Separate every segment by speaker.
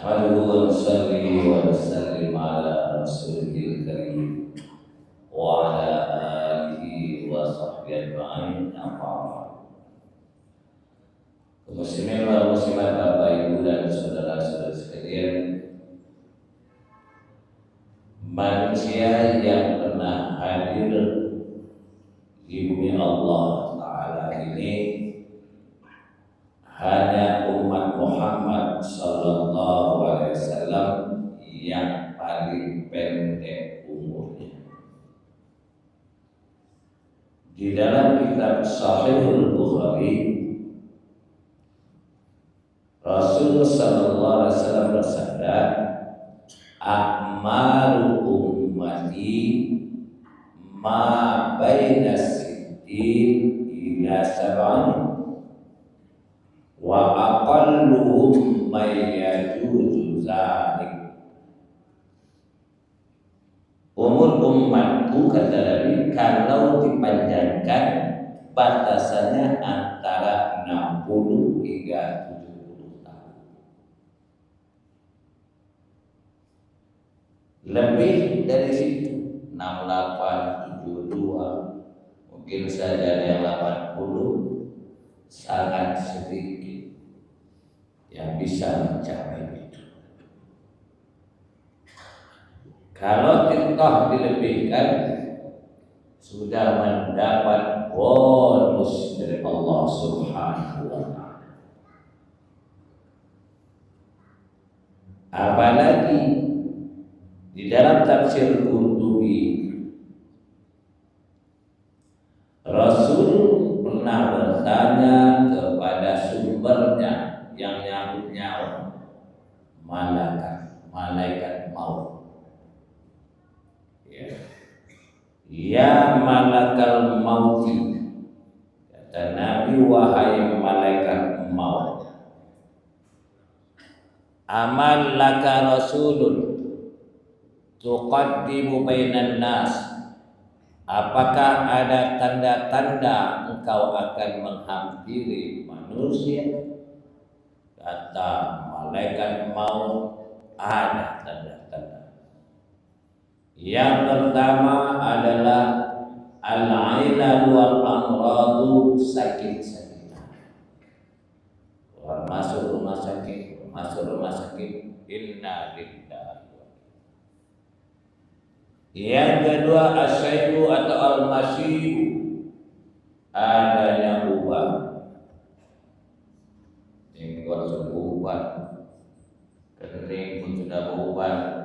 Speaker 1: نحمده ونصلي ونسلم على رسوله الكريم وعلى آله وصحبه أجمعين. Amma ba'd. Muslimin wal muslimat, Bapak Ibu dan saudara-saudara sekalian, manusia yang pernah hadir di bumi Allah Ta'ala ini hanya umat Muhammad Sallallahu Alaihi Wasallam yang paling pendek umurnya. Di dalam kitab Sahihul Bukhari, Rasul Sallallahu Alaihi Wasallam bersabda, "Akmaru ummati ma baina sittin ila sab'in wa aqalluhum may yajuzu dzalik." Umur umatku, kata Nabi, kalau dipanjangkan batasannya antara 60 hingga 70 tahun. Lebih dari situ, 68, 72, mungkin saja ada yang 80, sangat sedikit yang bisa mencapai itu. Kalau kita dilebihkan, sudah mendapat bonus dari Allah Subhanahu wa Ta'ala. Apalagi di dalam tafsir Qurtubi, Rasul pernah bertanya kepada sumbernya yang nyambut nyawa, malaikat maut. Ya malakal mauti, kata Nabi, wahai malaikat maut, amal laka rasulun tuqaddimu bainan nas, apakah ada tanda-tanda engkau akan menghampiri manusia? Kata malaikat maut, ada tanda-tanda. Yang pertama adalah al-ailal wal amradu, sakit-sakitan. Orang masuk rumah sakit, inna lillahi. Yang kedua, asyaibu atau al-masyibu, adanya ubat. Ini sudah ubat, kering pun sudah berubat,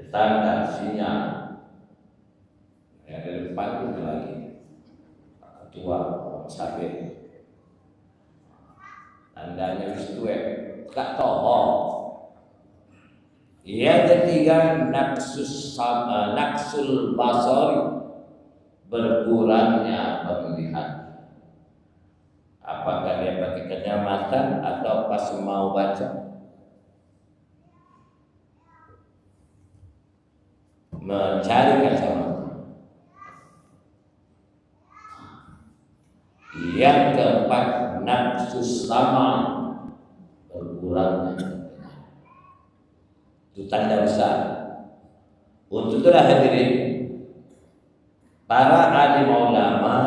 Speaker 1: tanda sinyal. Yang dari depan itu lagi tua, sakit, tandanya istue, tak tahu. Yang ketiga, naksul basari, berkurangnya penglihatan. Apakah dia pakai kacamata atau pas mau baca? Mencari kacamata. Yang keempat, nafsus sama, berkurangnya. Itu tanda besar. Untuk itulah hadirin, para alim ulama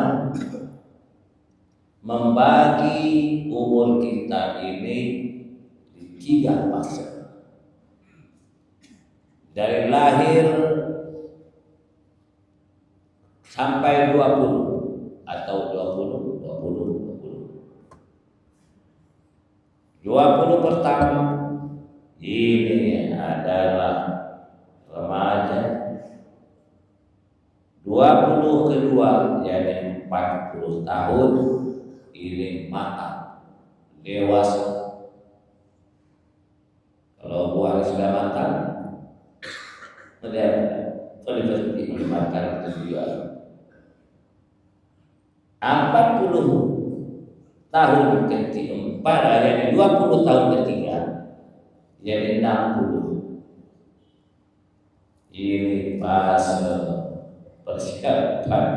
Speaker 1: membagi umur kita ini di 3 fase. Dari lahir sampai 20 atau 20 pertama ini adalah remaja. 20 kedua, yakni 40 tahun, ini matang, dewasa. Kalau buah sudah matang, berhenti dimakan terjual. 40 tahun keempat, yakni 20 tahun ketiga, yakni 60. Ini fase persiapan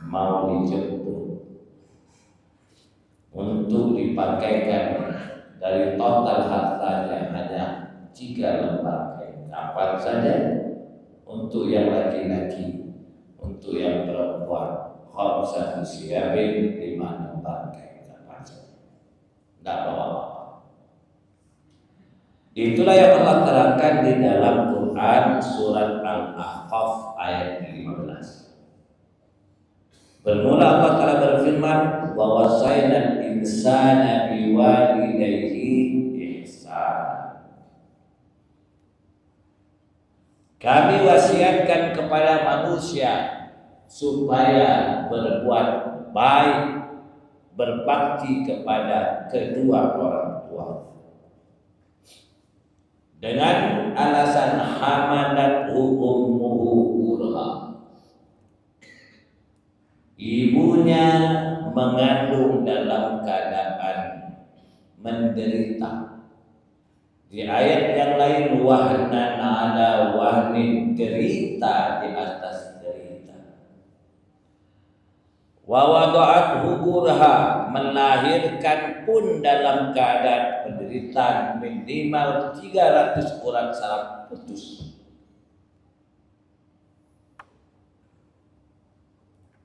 Speaker 1: mau dijemput untuk dipakaikan dari total hartanya hanya 3 lembar kain kafan saja untuk yang laki-laki, untuk yang perempuan khamsatu siyabin 5 lembar kain kafan saja, tidak bawa apa-apa. Itulah yang Allah terangkan di dalam Quran surat Al-Ahqaf ayat 15. Bermula Allah Ta'ala berfirman, wa wasaina insana biwalidayhi ihsana. Kami wasiatkan kepada manusia supaya berbuat baik, berbakti kepada kedua orang tua. Dengan alasan hamalathu ummuhu kurha, ibunya mengandung dalam keadaan menderita. Di ayat yang lain wahnan ala wahnin, derita di atas derita. Wa wada'athu kurha, melahirkan pun dalam keadaan penderitaan, minimal 300 urat saraf putus.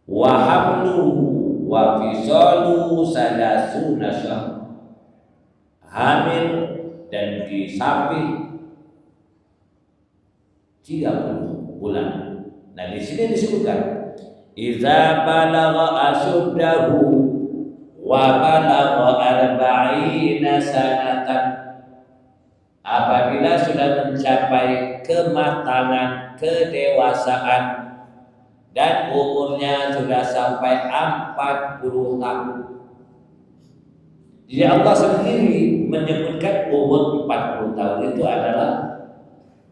Speaker 1: Wa hamluhu wa fisaluhu salasuna syahr, hamil dan disamping 30 bulan. Nah, di sini disebutkan iza balagha asyuddahu wa balagha arba'ina sanatan, apabila sudah mencapai kematangan, kedewasaan, dan umurnya sudah sampai 40 tahun. Jadi Allah sendiri menyebutkan umur 40 tahun itu adalah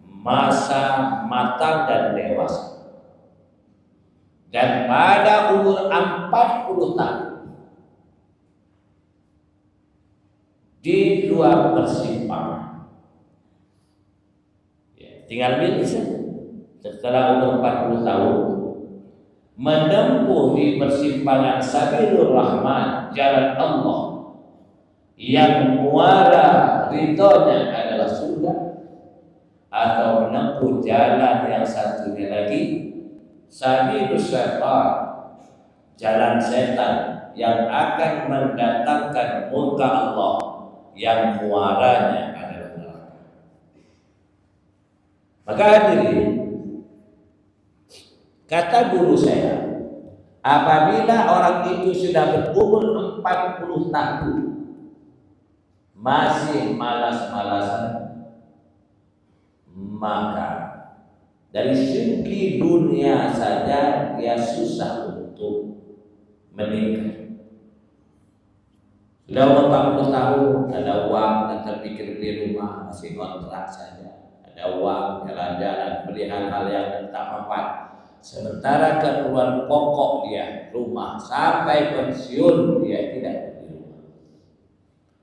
Speaker 1: masa matang dan dewasa. Dan pada umur 40 tahun di luar persimpangan, ya, tinggal milih saja. Setelah umur 40 tahun menempuh di persimpangan Sabilur Rahman, jalan Allah yang muara ridhonya adalah surga, atau menempuh jalan yang satunya lagi Sabilus Syaitan, jalan setan yang akan mendatangkan murka Allah yang muaranya adalah neraka. Maka hadirin, kata guru saya, apabila orang itu sudah berumur 40 tahun masih malas-malasan, maka dari segi dunia saja dia susah untuk menikah. Sudah 40 tahun, ada uang dan terpikir beli rumah, masih kontrak saja. Ada uang, jalan-jalan, beli hal-hal yang tak mempan. Sementara keperluan pokok dia, rumah, sampai pensiun dia tidak beli rumah.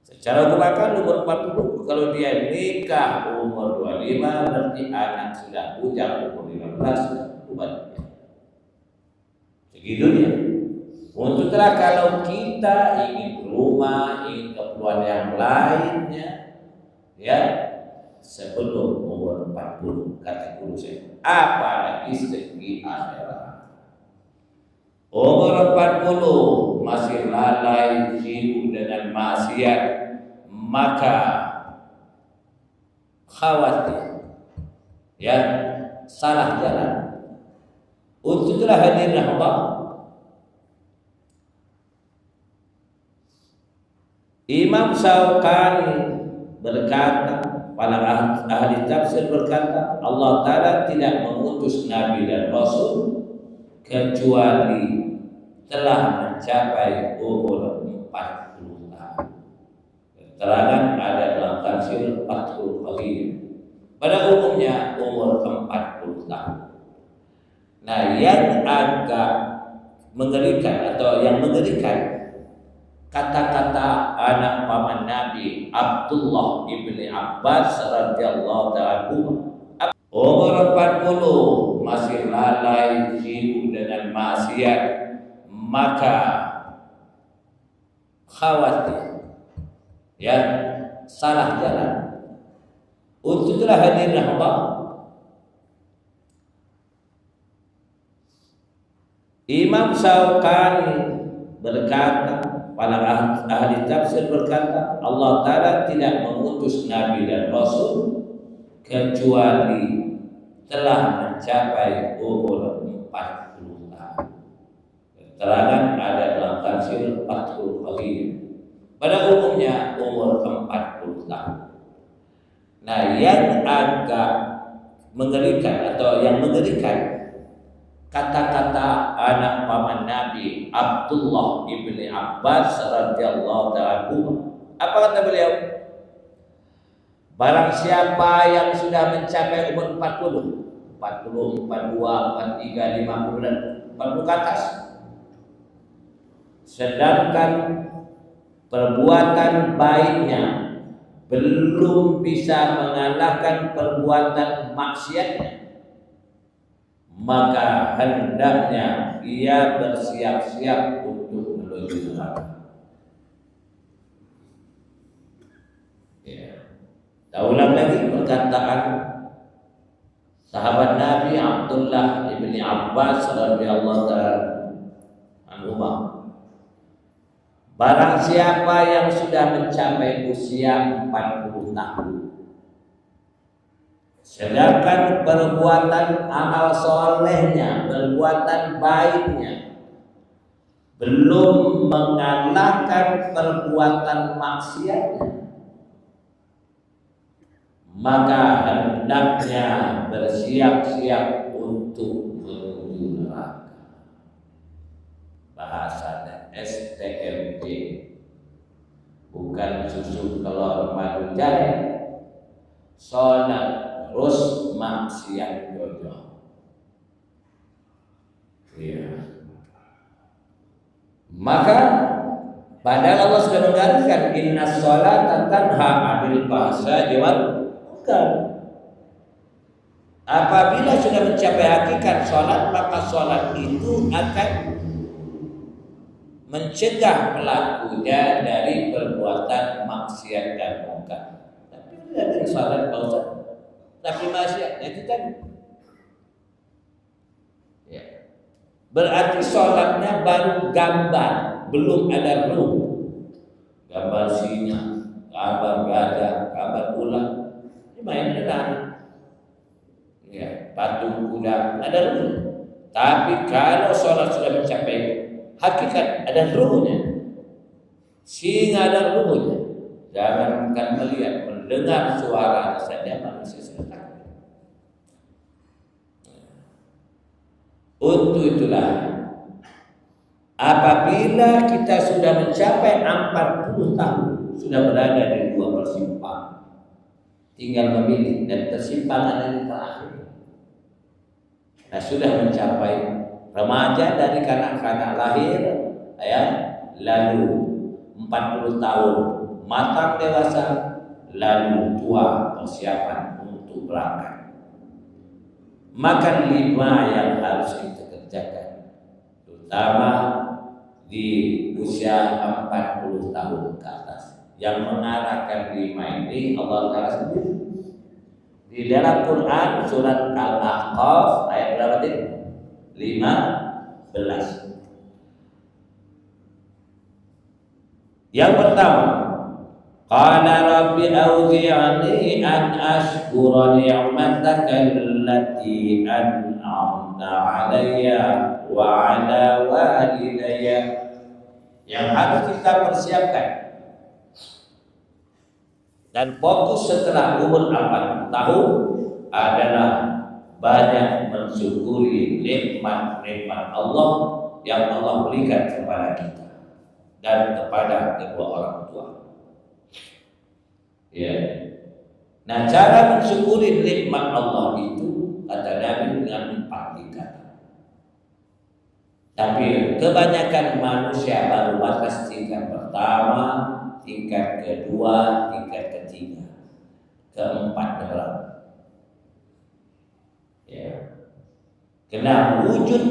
Speaker 1: Secara hukum akal umur 40, kalau dia nikah umur 25, berarti anak sudah bujang umur 15, sudah berubah. Segitunya. Untuklah kalau kita ingin rumah, ingin keperluan yang lainnya, ya, sebelum umur 40, kata guru saya, apalagi segi akhirat. Umur 40 masih lalai, sibuk dengan maksiat, maka khawatir, ya, salah jalan. Untuklah hadirin Allah, Imam Syaukani berkata, para ahli tafsir berkata, Allah Ta'ala tidak mengutus Nabi dan Rasul kecuali telah mencapai umur 40 tahun. Keterangan ada dalam tafsir Fathul Qadir. Pada umumnya umur 40 tahun. Nah, yang agak mengerikan atau yang mengerikan, kata-kata anak paman Nabi Abdullah ibni Abbas radhiyallahu ta'ala umur 40 masih lalai, sibuk dengan maksiat, maka khawatir, ya, salah jalan. Untuk itulah hadirin Allah, Imam Syaukani berkata, para ahli tafsir berkata, Allah Ta'ala tidak mengutus Nabi dan Rasul kecuali telah mencapai umur 40 tahun. Keterangan ada dalam tafsir Fathul Qadir. Pada umumnya umur 40 tahun. Nah, yang agak mengerikan atau yang mengerikan, kata-kata anak paman Nabi Abdullah ibni Abbas radhiyallahu ta'ala anhu. Apa kata beliau? Barang siapa yang sudah mencapai umur 40, 42, 43, 50 dan 40 ke atas, sedangkan perbuatan baiknya belum bisa mengalahkan perbuatan maksiatnya, maka hendaknya ia bersiap-siap untuk menuju neraka. Ya. Kita ulang lagi perkataan sahabat Nabi Abdullah ibni Abbas radhiyallahu anhu. Barang siapa yang sudah mencapai usia 40 tahun, sedangkan perbuatan amal solehnya, perbuatan baiknya belum mengalahkan perbuatan maksiatnya, maka hendaknya bersiap-siap untuk menuju neraka. Bahasanya STMJ, bukan susu telur madu jahe, sholat terus maksiat jodoh. Iya. Maka padahal Allah sudah menggariskan inna sholata tanha 'anil fahsya'i wal munkar. Apabila sudah mencapai hakikat sholat, maka sholat itu akan mencegah pelakunya dari perbuatan maksiat dan munkar. Tapi tidak dari sholat Pak Ustaz, tapi maksiatnya itu kan. Ya. Berarti sholatnya baru gambar, belum ada ruh. Gambar singa, gambar gajah, gambar ular, ini mainan. Ya, patung kuda, ada ruh. Tapi kalau sholat sudah mencapai hakikat, ada ruhnya, singa ada ruhnya. Jangan bukan melihat, mendengar suara saja manusia sudah takut. Untuk itulah, apabila kita sudah mencapai 40 tahun, sudah berada di dua persimpangan, tinggal memilih, dan persimpangan yang terakhir, nah sudah mencapai remaja dari kanak-kanak lahir, ya, lalu 40 tahun matang dewasa, lalu tua persiapan untuk berangkat. Maka 5 yang harus kita kerjakan, terutama di usia 40 tahun ke atas. Yang mengarahkan 5 ini Allah Ta'ala sendiri. Di dalam Quran surat Al-Ahqaf ayat berapa tadi? 15. Yang pertama, qala rabbi auzi'ni an ashkura ni'mataka allati an'amta 'alayya wa 'ala walidayya. Yang harus kita persiapkan dan fokus setelah umur 40 tahun adalah banyak mensyukuri nikmat-nikmat Allah yang Allah berikan kepada kita dan kepada kedua orang tua. Ya. Nah, cara mensyukuri nikmat Allah itu kata Nabi dengan 4 tingkat. Tapi kebanyakan manusia baru batas tingkat pertama, tingkat kedua, tingkat ketiga, keempat berapa? Ya. Karena wujud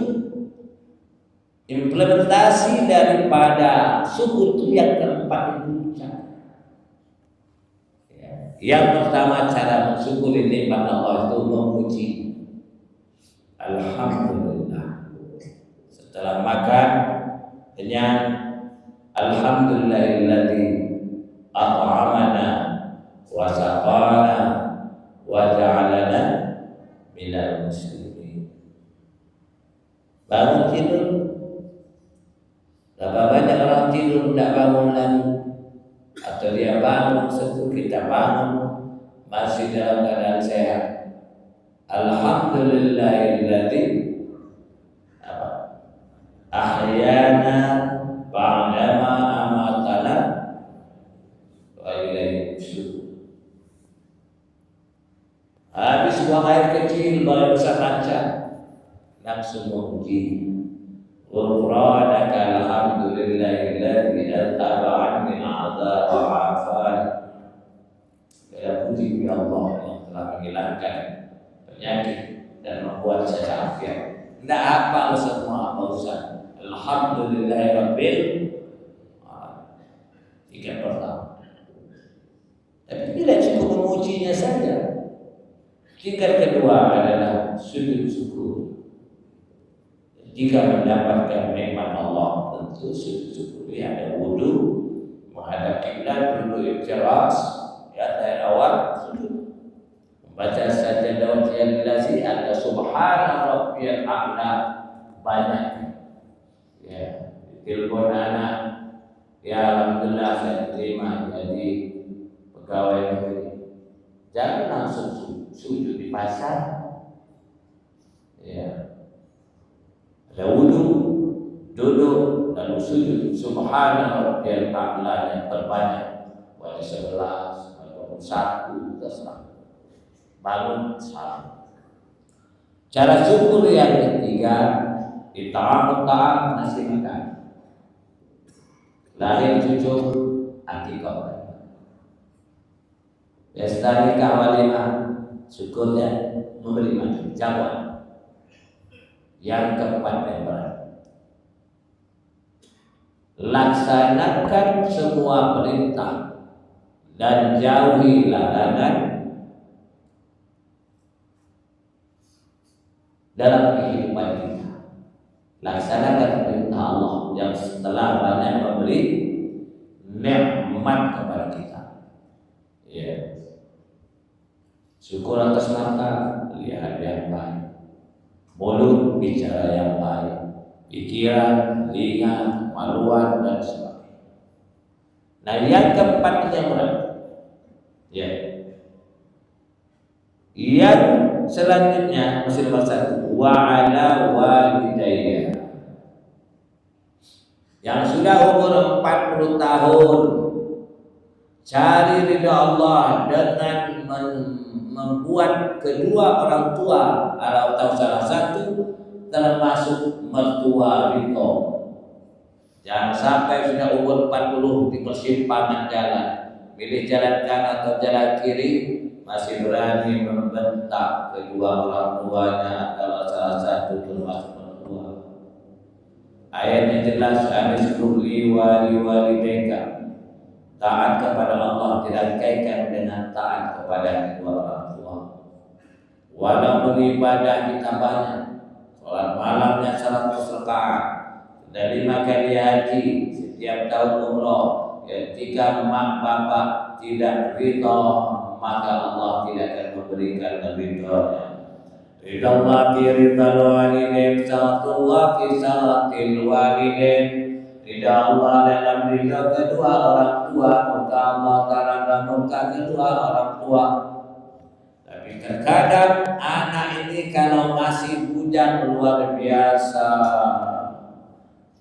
Speaker 1: implementasi daripada syukur itu yang keempat itu. Yang pertama cara mensyukuri nikmat Allah itu memuji. Alhamdulillah. Setelah makan kenyang, alhamdulillahilladzi at'amana wa saqana wa ja'alana minal muslimin. Bangun tidur. Berapa banyak orang tidur tidak bangun lagi, atau dia bangun sebelum kita bangun masih dalam keadaan sehat. Alhamdulillahilladzi ahyana ba'dama amatana wa ilaihi nusyur. Habis buang air kecil baru bisa lancar, langsung memuji. Ghufranaka alhamdulillahilladzi adhaba 'anni al-'adhaba wa 'afani. Ya puji Allah yang telah menghilangkan penyakit dan membuat saya afiat. Tidak apa semua apa Ustaz. Alhamdulillahirabbil tiga pertama. Tapi tidak cukup memujinya saja. Tingkat kedua adalah sujud syukur. Jika mendapatkan nikmat Allah, tentu sujud syukur. Ada wudu, menghadap kiblat, duduk iftiras, dari awal sujud. Membaca sajadah wajibasi, ada subhana rabbiyal a'la, banyak. Ya, telepon anak, ya alhamdulillah saya terima jadi pegawai negeri. Jangan langsung sujud di pasar. Ya. Ada wudu, duduk, lalu sujud. Subhana rabbiyal a'la yang terbanyak. Boleh 11 ataupun 1, terserah. Bangun salam. Cara syukur yang ketiga, ita'amut ta'am, nasi makan. Lahir cucu, akikah. Pesta nikah walimah, syukurnya memberi makan, jamuan. Yang keempat dan berat, laksanakan semua perintah dan jauhi larangan dalam kehidupan kita. Laksanakan perintah Allah yang setelah banyak memberi nikmat kepada kita. Ya. Syukur atas mata, lihat yang baik. Mulut bicara yang baik, pikiran, telinga, kemaluan dan sebagainya. Nah, yang keempat yang berat. Ya. Yang selanjutnya masih nomor 1, wa ala walidayya. Yang sudah umur 40 tahun cari ridha Allah dengan membuat kedua orang tua atau salah satu termasuk mertua ridho. Jangan sampai sudah umur 40 di persimpangan jalan, pilih jalan kanan atau jalan kiri, masih berani membentak kedua orang tuanya atau salah satu termasuk mertua. Ayatnya jelas, anishkurli walidayka. Taat kepada Allah tidak dikaitkan dengan taat kepada kedua orang tua. Walaupun ibadah kita banyak, sholat malamnya 100 rakaat, dan 5 kali haji, setiap tahun umroh, ketika mak bapak tidak ridho, maka Allah tidak akan memberikan ridhonya. Ridha Allah fi ridhal walidain, salatullah fi salatil walidain. Ridha Allah dalam ridha kedua orang tua, murka Allah karena murka kedua orang tua. Tapi terkadang anak ini kalau masih bujang luar biasa,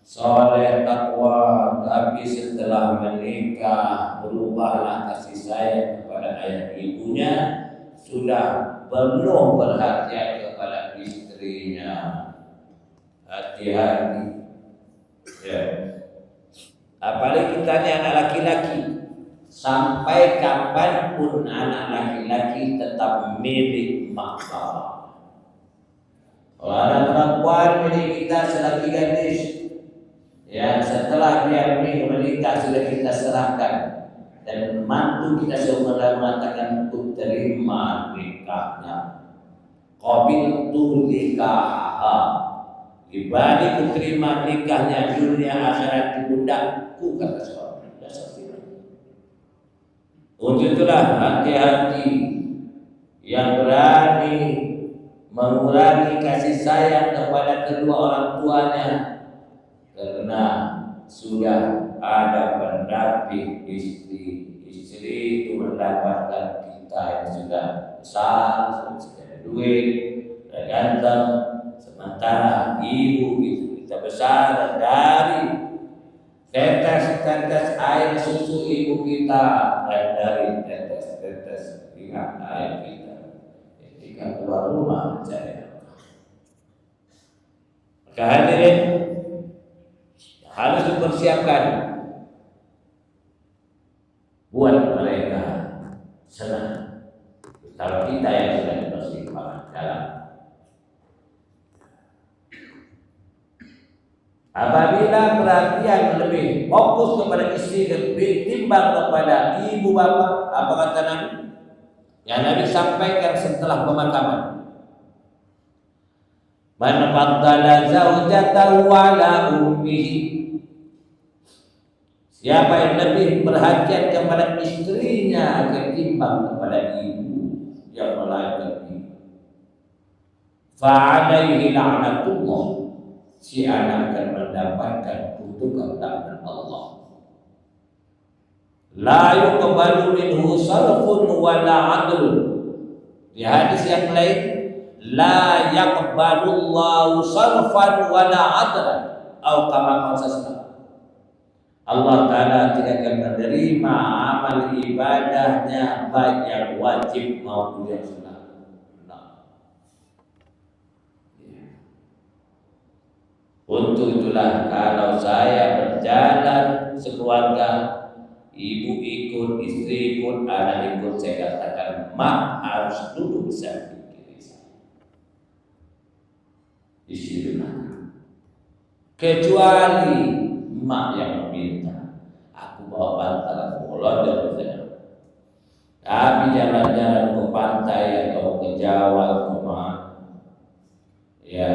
Speaker 1: soleh takwa, tapi setelah menikah berubahlah kasih sayang kepada ayah ibunya, sudah penuh perhatian kepada istrinya. Hati-hati. Ya. Apalagi kita ini anak laki-laki, sampai kapanpun anak laki-laki tetap milik mak bapak. Kalau anak perempuan milik kita selagi gadis, ya setelah dia menikah sudah kita serahkan dan mantu kita semua mengatakan ku terima nikahnya, qabiltu nikahaha, ibadi ku terima nikahnya dunia akhirat di pundakku, kata suami. Untuk itulah hati-hati yang berani mengurangi kasih sayang kepada kedua orang tuanya karena sudah ada pendamping istri. Istri itu mendapatkan kita yang sudah besar, sudah ada duit, sudah ganteng, sementara ibu itu kita besar dari tetes-tetes air susu ibu kita dan dari tetes-tetes ringan air kita ketika keluar rumah mencari apa. Maka hadirin harus dipersiapkan buat mereka senang. Kalau kita yang sudah dipersiapkan dalam apabila perhatian lebih fokus kepada istri ketimbang kepada ibu bapa, apa kata Nabi? Yang Nabi sampaikan setelah pemakaman. Man faddala zawjatahu ala ummihi. Siapa yang lebih perhatian kepada istrinya ketimbang kepada ibu yang melahirkan, fa alaihi la'natullah, si anak akan mendapatkan kutukan laknat Allah. La yuqbalu minhu sarfun wala adlun. Di hadis yang lain, la yaqbalullahu sarfan wala adlan, atau kama qala Allah Ta'ala tidak akan menerima amal ibadahnya baik yang wajib maupun yang sunnah. Untuk itulah kalau saya berjalan sekeluarga, ibu ikut, istri ikut, anak ikut, saya katakan mak harus duduk samping kiri saya. Di sini kecuali mak yang meminta, aku bawa bantal pulau dari sana. Tapi jalan-jalan ke pantai atau ke Jawa, ke mana, ya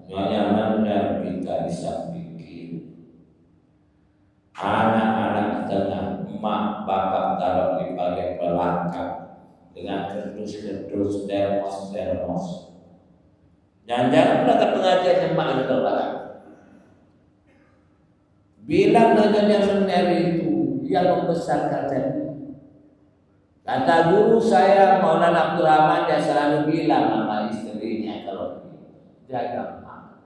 Speaker 1: nyonya mandar kita di samping kiri. Anak-anak tengah, mak bapak taruh di bagian belakang dengan kerdus-kerdus, termos. Jangan-jangan berangkat pengajian mak di belakang. Bilang nanya benar itu yang membesarkan saya. Kata guru saya Maulana Abdul Rahman, dia selalu bilang sama istrinya kalau jaga mak.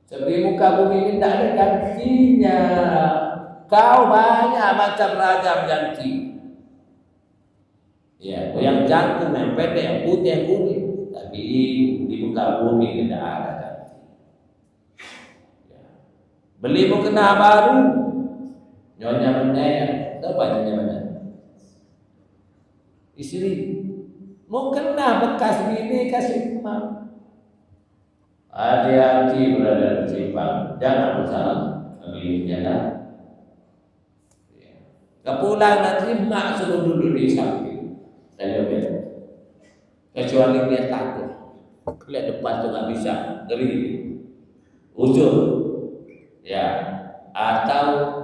Speaker 1: Sebelum muka bumi ini tidak ada gantinya. Kau banyak macam ragam ganti. Ya, yang jangkung, yang pendek, yang putih, yang kuning. Tapi di muka bumi tidak ada. Beli mukena baru, nyonya benar, apa nyonya benar? Istri, mukena bekas bini kasih emak. Hati-hati berada di simpang, jangan salah memilihnya lah. Kepulang nanti emak suruh duduk di samping, saya bilang. Kecuali dia takut, lihat depan tu tak bisa, ngeri, ujung. Ya, atau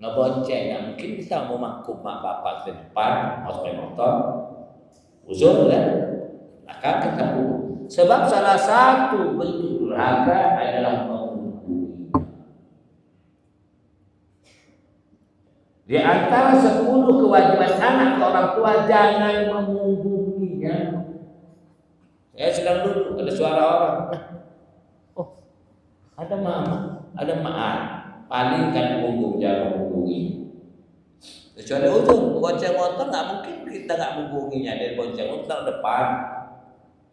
Speaker 1: ngebonceng, ya, mungkin kita mau makuk mak bapak di depan, mau sepeda motor, usul kan, akan ketemu. Sebab salah satu bentuk durhaka adalah menghubungi. Di antara 10 kewajiban anak ke orang tua, jangan menghubunginya. Saya sedang duduk, ada suara orang. Oh, ada mama. Ada maaf, palingkan punggung, jangan menghubungi. Kecuali ujung bonceng motor, nggak mungkin kita nggak menghubunginya dari bonceng motor depan,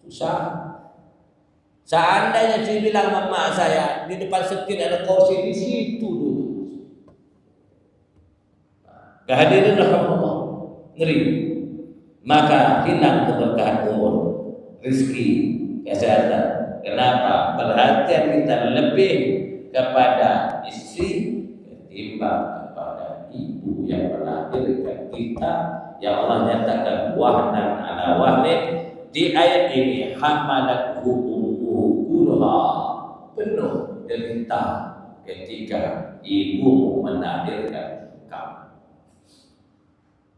Speaker 1: susah. Seandainya saya bilang mama saya di depan setir ada kursi, di situ dulu. Kehadiran Allah ngeri, maka hilang keberkahan umur, rezeki, kesehatan. Kenapa? Perhatian kita lebih kepada istri ketimbang kepada ibu yang melahirkan kita, yang Allah nyatakan wahnan ala wahnin. Di ayat ini hamalat ummuhu kurha, penuh derita ketika ibu melahirkan kamu.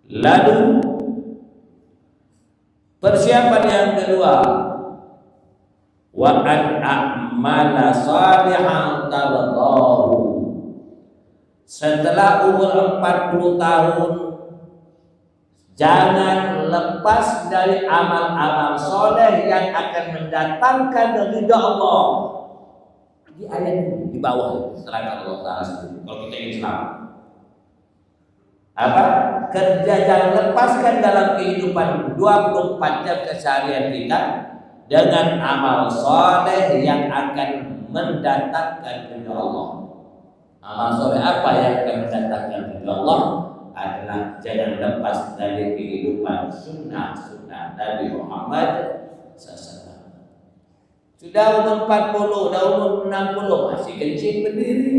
Speaker 1: Lalu persiapan yang kedua, wa an a'mala salihan tardahu. Setelah umur 40 tahun, jangan lepas dari amal-amal soleh yang akan mendatangkan ridha Allah. Di ayat ini di bawah setelah Allah Taala sendiri. Kalau kita ingin selamat, apa? Kerja jangan lepaskan dalam kehidupan 24 jam keseharian kita dengan amal soleh yang akan mendatangkan ridha Allah. Amal soleh apa yang akan mendatangkan ridha Allah? Adalah jangan lepas dari kehidupan sunnah Nabi Muhammad SAW. Sudah umur 40, dah umur 60, masih kencing berdiri,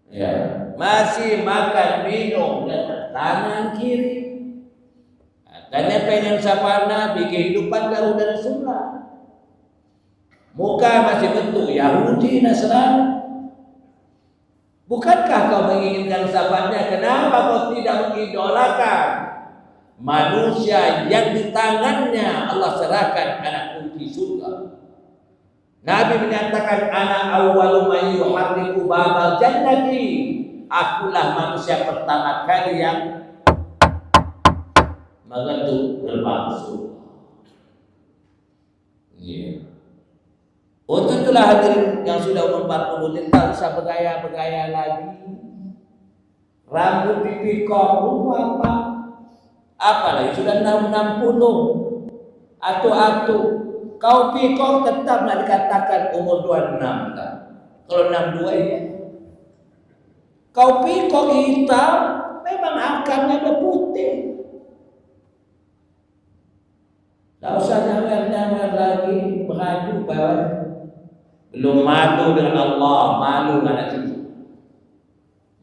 Speaker 1: ya, masih makan minum dengan tangan kiri. Katanya pengen sapa Nabi, kehidupan jauh dari sunnah. Muka masih bentuk Yahudi Nasrani. Bukankah kau menginginkan sahabatnya? Kenapa kau tidak mengidolakan manusia yang di tangannya Allah serahkan anak kunci surga? Nabi menyatakan, ana awwalu man yuharriku babal jannati. Akulah manusia pertama kali yang mengetuk gerbang surga. Yeah. Untuk itulah hadirin yang sudah umur 40 ini tak usah bergaya-bergaya lagi. Rambut pipi kau apa? Apalagi sudah 60 atu-atu. Kau pikir tetap nak dikatakan umur 26 kan? Kalau 62 ya. Kau pikir hitam, memang akarnya berputih. Tak usah nyawer-nyawer lagi, beradu bawah. Belum malu dengan Allah, malu dengan anak cucu.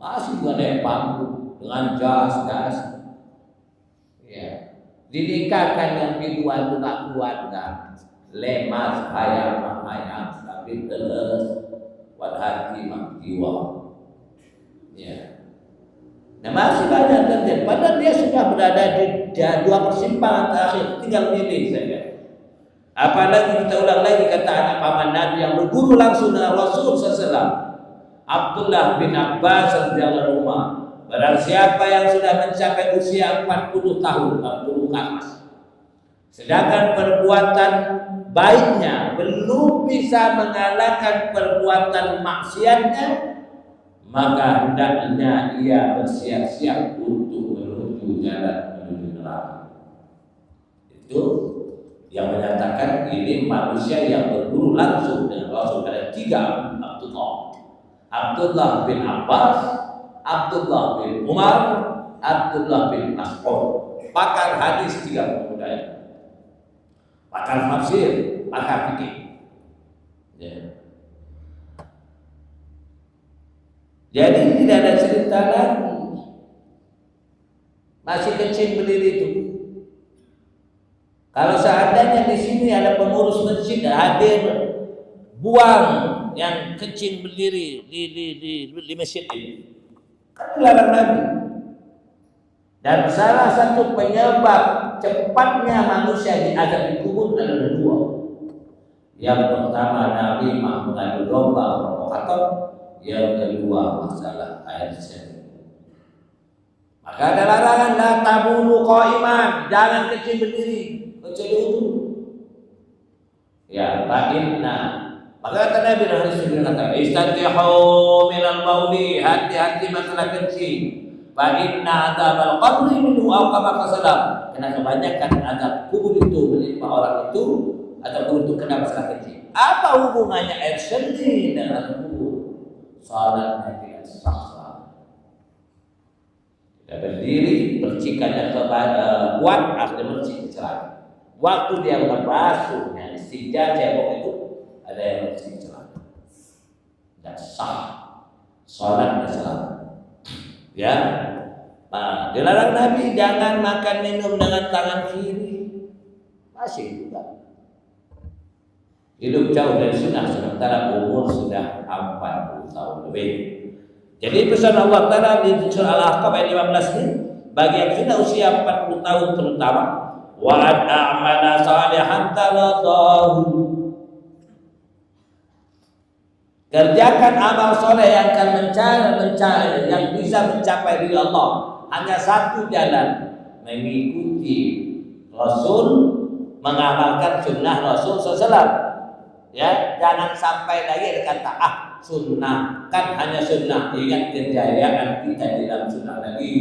Speaker 1: Masih ada panggung dengan jas. Ya. Dinikahkan dengan pilihan anak keluarga, lemas ayam, tapi teles, buat hati mak jiwa. Ya. Nah masih banyak terjadi. Padahal dia sudah berada di dua persimpangan terakhir, tinggal pilih saja. Apalagi kita ulang lagi kata anak paman Nabi yang berguru langsung dengan Rasul SAW, Abdullah bin Abbas radhiyallahu anhu. Barang siapa yang sudah mencapai usia 40 tahun, 40 ke atas, sedangkan perbuatan baiknya belum bisa mengalahkan perbuatan maksiatnya, maka hendaknya ia bersiap-siap untuk menuju jalan menuju neraka. Itu yang menyatakan ini manusia yang berguru langsung dengan Rasul. Ada 3 Abdullah bin Abbas, Abdullah bin Umar, Abdullah bin Mas'ud. Pakar hadis 3 pemuda ini, pakar tafsir, pakar fikih. Ya. Jadi tidak ada cerita lagi. Masih kecil berdiri itu. Kalau seandainya di sini ada pengurus masjid hadir, buang yang kecil berdiri di masjid ini, kan dilarang Nabi. Dan salah satu penyebab cepatnya manusia diazab di kubur adalah 2. Yang pertama, Nabi mengadu domba provokator. Yang kedua, masalah air seni. Maka ada larangan, la tabulu qaiman, jangan kecil berdiri. Kecuali itu. Ya, fa'inna. Maka kata Nabi Rasulullah kata, istantihu minal bauli, hati-hati masalah kencing. Fa'inna azabal qabri minhu aw kama qasalam. Karena kebanyakan azab kubur itu menimpa orang itu atau untuk kena masalah kencing. Apa hubungannya air seni dengan azab kubur? Salatnya tidak sah. Tidak berdiri, percikannya kuat, akhirnya percik celana. Waktu dia membasuhnya istijah cebok itu ada yang mesti celana. Tidak sah. Salatnya salah. Ya. Nah, dilarang Nabi jangan makan minum dengan tangan kiri. Masih juga. Hidup jauh dari sunnah sementara umur sudah 40 tahun lebih. Jadi pesan Allah Ta'ala di surah Al-Ahqaf ayat 15 ini, bagi yang sudah usia 40 tahun terutama, wa a'mala salihan taradahu, kerjakan amal soleh yang akan mencari yang bisa mencapai ridha Allah. Hanya satu jalan, mengikuti Rasul, mengamalkan sunnah Rasul SAW. Ya, jangan sampai lagi kata sunnah, kan hanya sunnah. Ingat kejayaan kita di dalam sunnah lagi.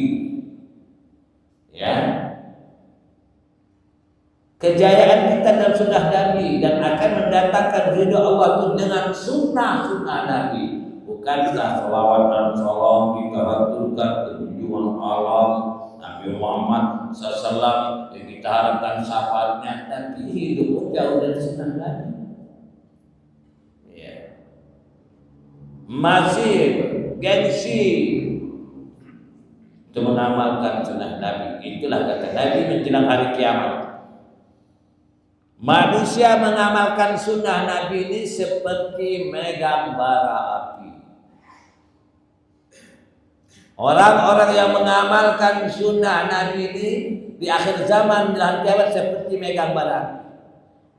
Speaker 1: Ya, kejayaan kita dalam sunnah Nabi dan akan mendatangkan ridha Allah itu dengan sunnah Nabi. Bukankah selawat dan salam kita haturkan ke junjungan alam Nabi Muhammad SAW yang kita harapkan syafaatnya, tapi hidup jauh dari sunnah Nabi. Masih gengsi untuk mengamalkan sunnah Nabi. Itulah kata Nabi menjelang hari kiamat. Manusia mengamalkan sunnah Nabi ini seperti megang bara api. Orang-orang yang mengamalkan sunnah Nabi ini di akhir zaman menjelang kiamat seperti megang bara api.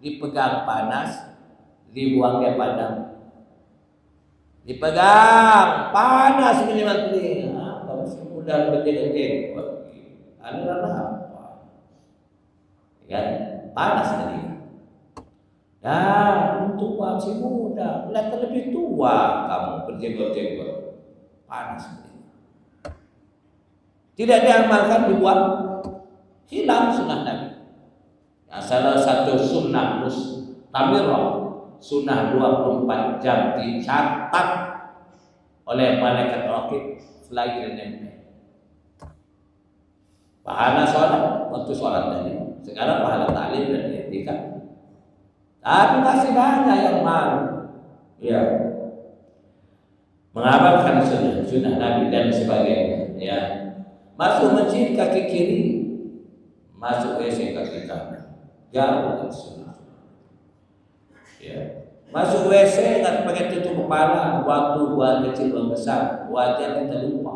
Speaker 1: Dipegang panas, dibuangnya padam. Dipegang panas minimal ini. Kalau masih muda kecil-kecil, adalah apa? Kan panas tadi. Ya, untuk masih muda, kelihatan lebih tua kamu berjenggot-jenggot. Panas tadi. Tidak diamalkan, dibuat hilang sunnah Nabi. Nah, salah satu sunnah mustamirah, sunnah 24 jam dicatat oleh malaikat raqib selagi nempel. Pahala sholat, waktu sholat tadi. Sekarang pahala ta'lim dan etika. Tapi masih banyak yang malu. Ya, mengamalkan sunnah Nabi dan sebagainya. Ya, masuk masjid kaki kiri, masuk WC kaki kanan. Jauh dari sunnah. Ya. Masuk WC nggak pakai tutup kepala, waktu buang kecil buang besar, wajah kita lupa.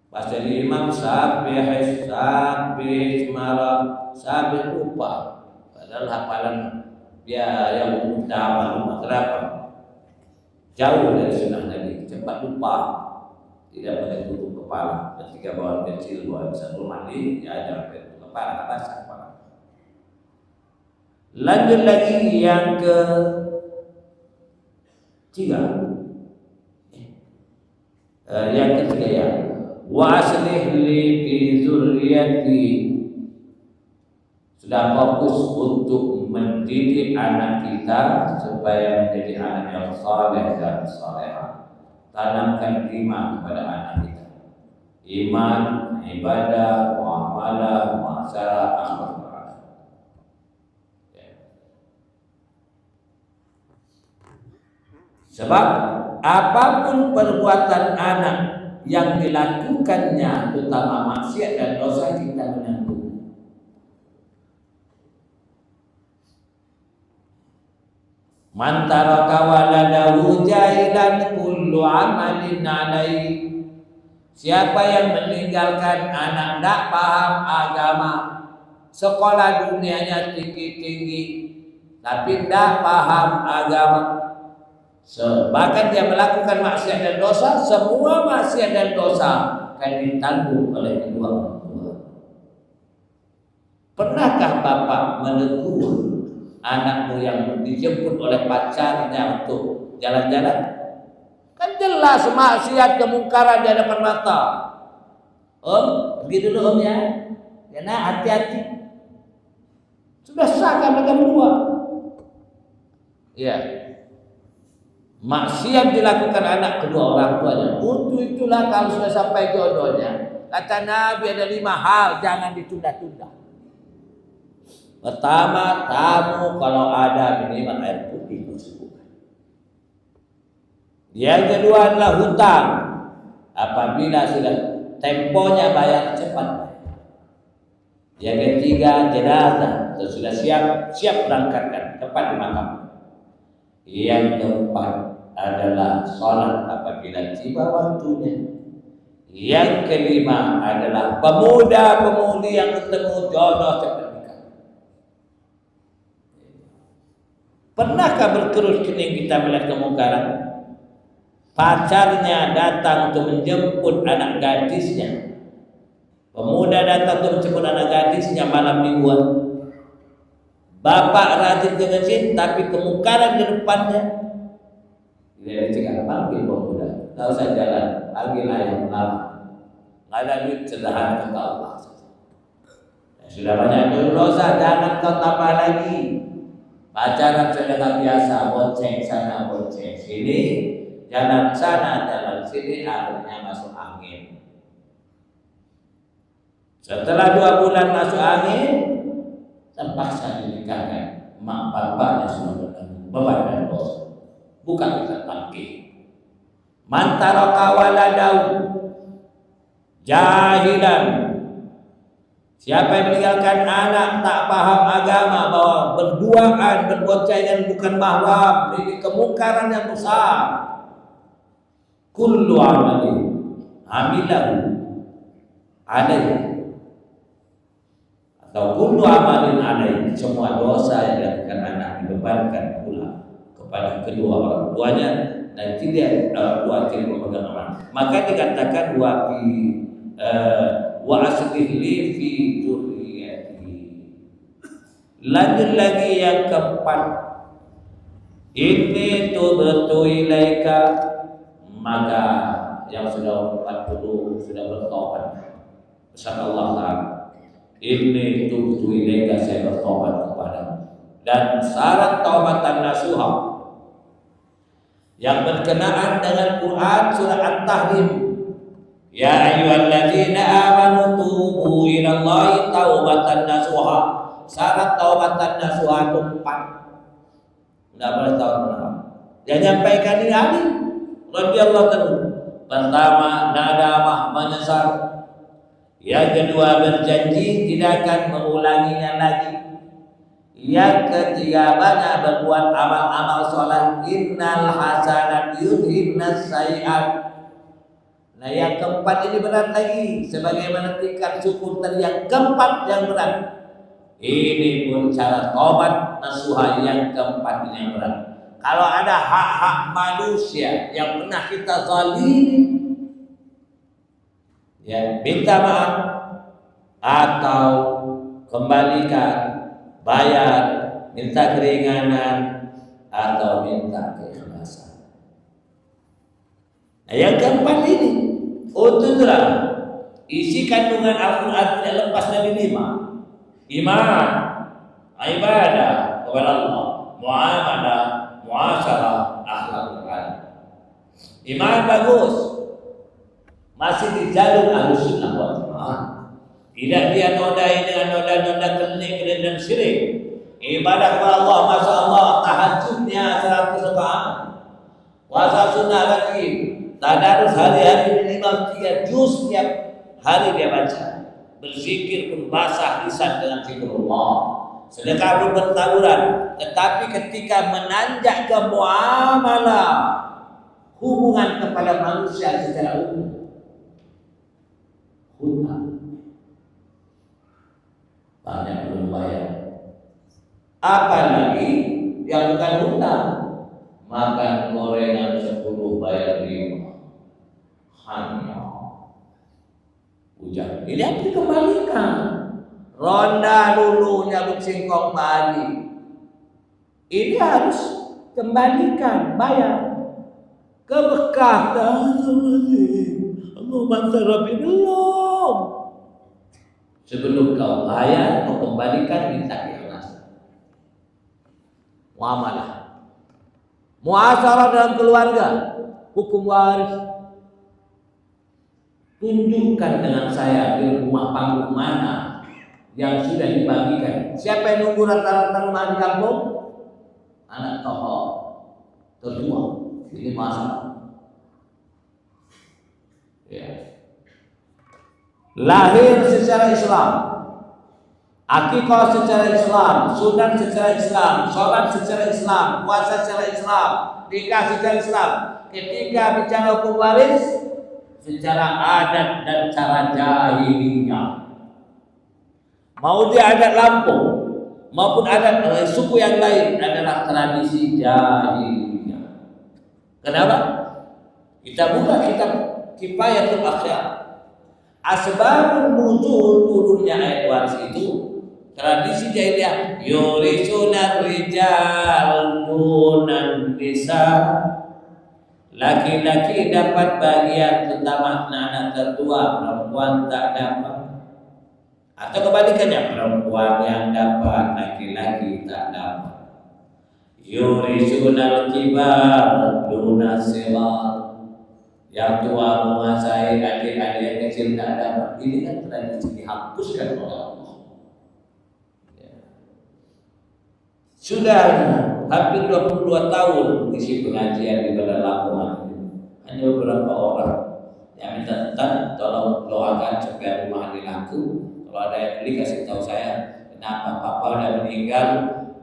Speaker 1: Pas jadi imam sabih marah, sabih lupa. Padahal hafalan dia yang utama berapa? Jauh dari sunnah Nabi, cepat lupa. Tidak pakai tutup kepala. Ketika buang kecil buang besar rumah ini, ya jangan pakai tutup kepala, atas kepala. Lanjut lagi yang ketiga ya. Wa aslih li fi dzurriyyati, sudah fokus untuk mendidik anak kita supaya menjadi anak yang saleh dan salehah. Tanamkan iman kepada anak kita. Iman, ibadah, muamalah, muasalah, akhlak. Sebab apapun perbuatan anak yang dilakukannya, terutama maksiat dan dosa, kita menanggung. Man taraka waladahu jahilan kullu amalin alaihi, siapa yang meninggalkan anak tidak paham agama, sekolah dunianya tinggi-tinggi tapi tidak paham agama, bahkan dia melakukan maksiat dan dosa, semua maksiat dan dosa akan ditanggung oleh kedua orang tua. Pernahkah bapak menegur anakmu yang dijemput oleh pacarnya untuk jalan-jalan? Kan jelas maksiat kemungkaran di hadapan mata. Om, pergi dulu om ya. Ya nak, hati-hati. Sudah sah kan mereka berdua. Ya. Maksiat dilakukan anak kedua orang tuanya. Untuk itulah kalau sudah sampai jodohnya, kata Nabi ada 5 hal jangan ditunda-tunda. Pertama, tamu kalau ada minimal air putih cukup. Yang kedua adalah hutang. Apabila sudah temponya bayar cepat. Yang ketiga jenazah sudah siap berangkatkan tepat di makam. Yang keempat adalah sholat apabila tiba waktunya. Yang kelima adalah pemuda-pemudi yang ketemu jodoh cepat nikah. Pernahkah berkerus kening kita melihat kemungkaran? Pacarnya datang untuk menjemput anak gadisnya. Pemuda datang untuk menjemput anak gadisnya malam mingguan. Bapak rajin ke masjid, tapi kemungkaran di depannya. Dia cakap, panggil pemuda, tak usah jalan, panggil ayah lama. Nggak ada duit, sederhana kata Allah. Sudah banyak dosa, jangan kau tambah lagi. Pacaran sudah tak biasa, bonceng sana, bonceng sini, jalan sana, jalan sini, akhirnya masuk angin. Setelah 2 bulan masuk angin, terpaksa dinikahkan. Mak bapaknya sudah bertanggung beban dan dosa. Bukan kita tangkih. Mantara kawaladau jahilan. Siapa yang meninggalkan anak tak paham agama bahwa berduaan berboncengan bukan mahram, ini kemungkaran yang besar. Kullu amalin amilahu alaihi atau kullu amalin alaihi, semua dosa yang dilakukan anak dibebankan pula kepada kedua orang tuanya dan tidak orang tua tidak memegang amanah. Maka dikatakan wa aslih li fi dzurriyyati. Lanjut lagi yang keempat, inni tubtu ilaika, maka yang sudah 40 sudah bertobat bersama Allah Ta'ala. Inni tubtu ilaika, saya bertobat kepadamu. Dan syarat taubatan nasuha yang berkenaan dengan Quran surah At-Tahrim, ya ayyuhalladzina amanu tubu ilallahi taubatan nasuha. Syarat taubatan nasuha itu 4. Tidak boleh taubat. Yang nyampaikan ini Ali radhiyallahu anhu. Pertama, nadamah, menyesal. Yang kedua, berjanji tidak akan mengulanginya lagi. Yang ketiga, banyak berbuat amal-amal sholat. Innal hasanat yudhibnas sayiat. Nah, yang keempat ini berat lagi, sebagaimana tingkat syukur tadi yang keempat yang berat. Ini pun cara taubat nasuha yang keempat ini yang berat. Kalau ada hak-hak manusia yang pernah kita zalimi, ya minta maaf atau kembalikan, bayar, minta keringanan atau minta keikhlasan. Nah, yang keempat ini ututlah isi kandungan Al-Quran tidak lepas dari 5. Iman, ibadah kepada Allah, muamalah, muasyarah, akhlak baik. Iman bagus, masih di jalur Ahlussunnah wal Jamaah. Tidak dia nodai dengan noda-noda kelik dan syirik. Ibadah kepada Allah, masya Allah, tahajudnya 100 rakaat, puasa sunnah lagi, tadarus hari-hari minimal 3 juz tiap hari dia baca. Berzikir pun basah lisan dengan zikrullah. Sedekah pun bertaburan. Tetapi ketika menanjak ke muamalah, hubungan kepada manusia secara umum, hutang banyak belum bayar. Apalagi yang bukan hutang, makan gorengan 10 bayar 5, hanya hujan. Ini harus dikembalikan. Ronda dulunya bersingkong padi. Ini harus kembalikan, bayar. Kebekah Allah bantu Rabbi belum. Sebelum kau bayar, kau kembalikan, minta keikhlasan. Muamalah, muasyarah dalam keluarga, hukum waris. Tunjukkan dengan saya di rumah panggung mana yang sudah dibagikan. Siapa yang nunggu rata-rata rumah di kampung? Anak tokoh tertua. Ini masalah. Ya. Lahir secara Islam, akikah secara Islam, sunat secara Islam, sholat secara Islam, puasa secara Islam, nikah secara Islam. Ketika bicara hukum waris secara adat dan cara jahiliyah, mau dia adat Lampung maupun adat suku yang lain adalah tradisi jahiliyah. Kenapa? Kita buka kitab Kifayatul Akhyar. Asbabun nuzul turunnya ayat waris itu tradisi jahiliyah, yurisunar rijal dunan nisa. Laki-laki dapat bagian terutama anak tertua, perempuan tak dapat. Atau kebalikannya, perempuan yang dapat, laki-laki tak dapat. Yurisunal kibar dunas sighar. Yang tua menguasai, adik-adik yang kecil tak dapat. Ini kan tradisi dihapuskan oleh Allah. Ya. Sudah hampir 22 tahun isi pengajian di Bandar Lampung. Hanya beberapa orang yang minta tolong doakan supaya rumah ini laku. Kalau ada yang beli kasih tahu saya, kenapa papa udah meninggal,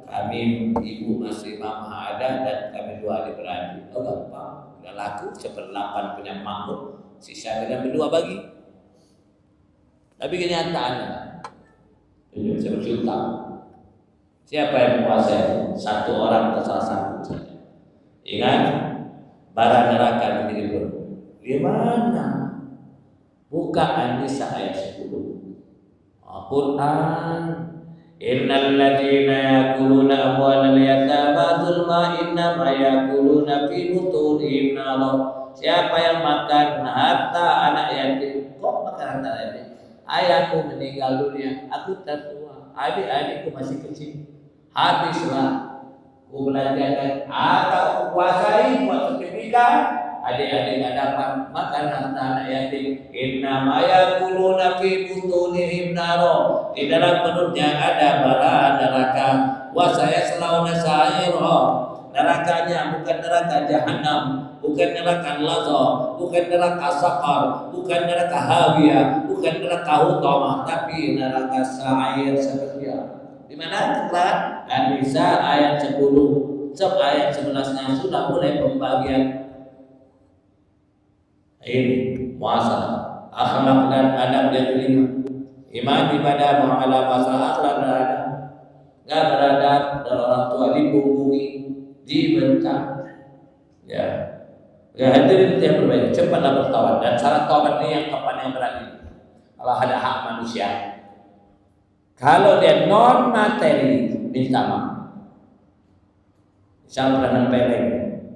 Speaker 1: kami ibu masih mama ada dan kami dua adik beradik. Oh gampang. Udah laku, 1/8 punya makmur, sisa kita berdua bagi. Tapi kenyataannya ini bisa berjuta. Siapa yang menguasai? Satu orang atau salah satu saja. Ingat, bara neraka menjadi berburu. Gimana? Buka An-Nisa ayat 10. Al-Quran. Innal ladzina yakuluna amwalal yatama dzulma innama yakuluna fi butunihim nar. Siapa yang makan harta anak yatim? Kok makan harta yatim? Ayahku meninggal dunia, aku tertua, adik-adikku masih kecil. Habislah ku belanjakan atau ku kuasai buat sertifikat. Adik-adik tidak dapat makan harta anak yatim. Innama yakuluna fi butunihim naro. Di dalam perutnya ada bara neraka. Wa sayaslawna sa'ira. Nerakanya bukan neraka jahanam, bukan neraka lazza, bukan neraka saqar, bukan neraka hawiyah, bukan neraka hutamah, tapi neraka sa'ir seperti di mana? An-Nisa ayat 10. Ayat 11-nya sudah mulai pembagian ini muasalah akhlak dan adab yang kelima. Iman ibadah muamalah masalah akhlak dan adab. Enggak beradab dan orang tua dipunggungi, dibentak. Ya. Ya hadirin yang berbaik, cepatlah bertaubat dan syarat taubat ini yang kapan yang berani. Kalau ada hak manusia. Kalau dia non materi minta maaf. Misalnya nempeleng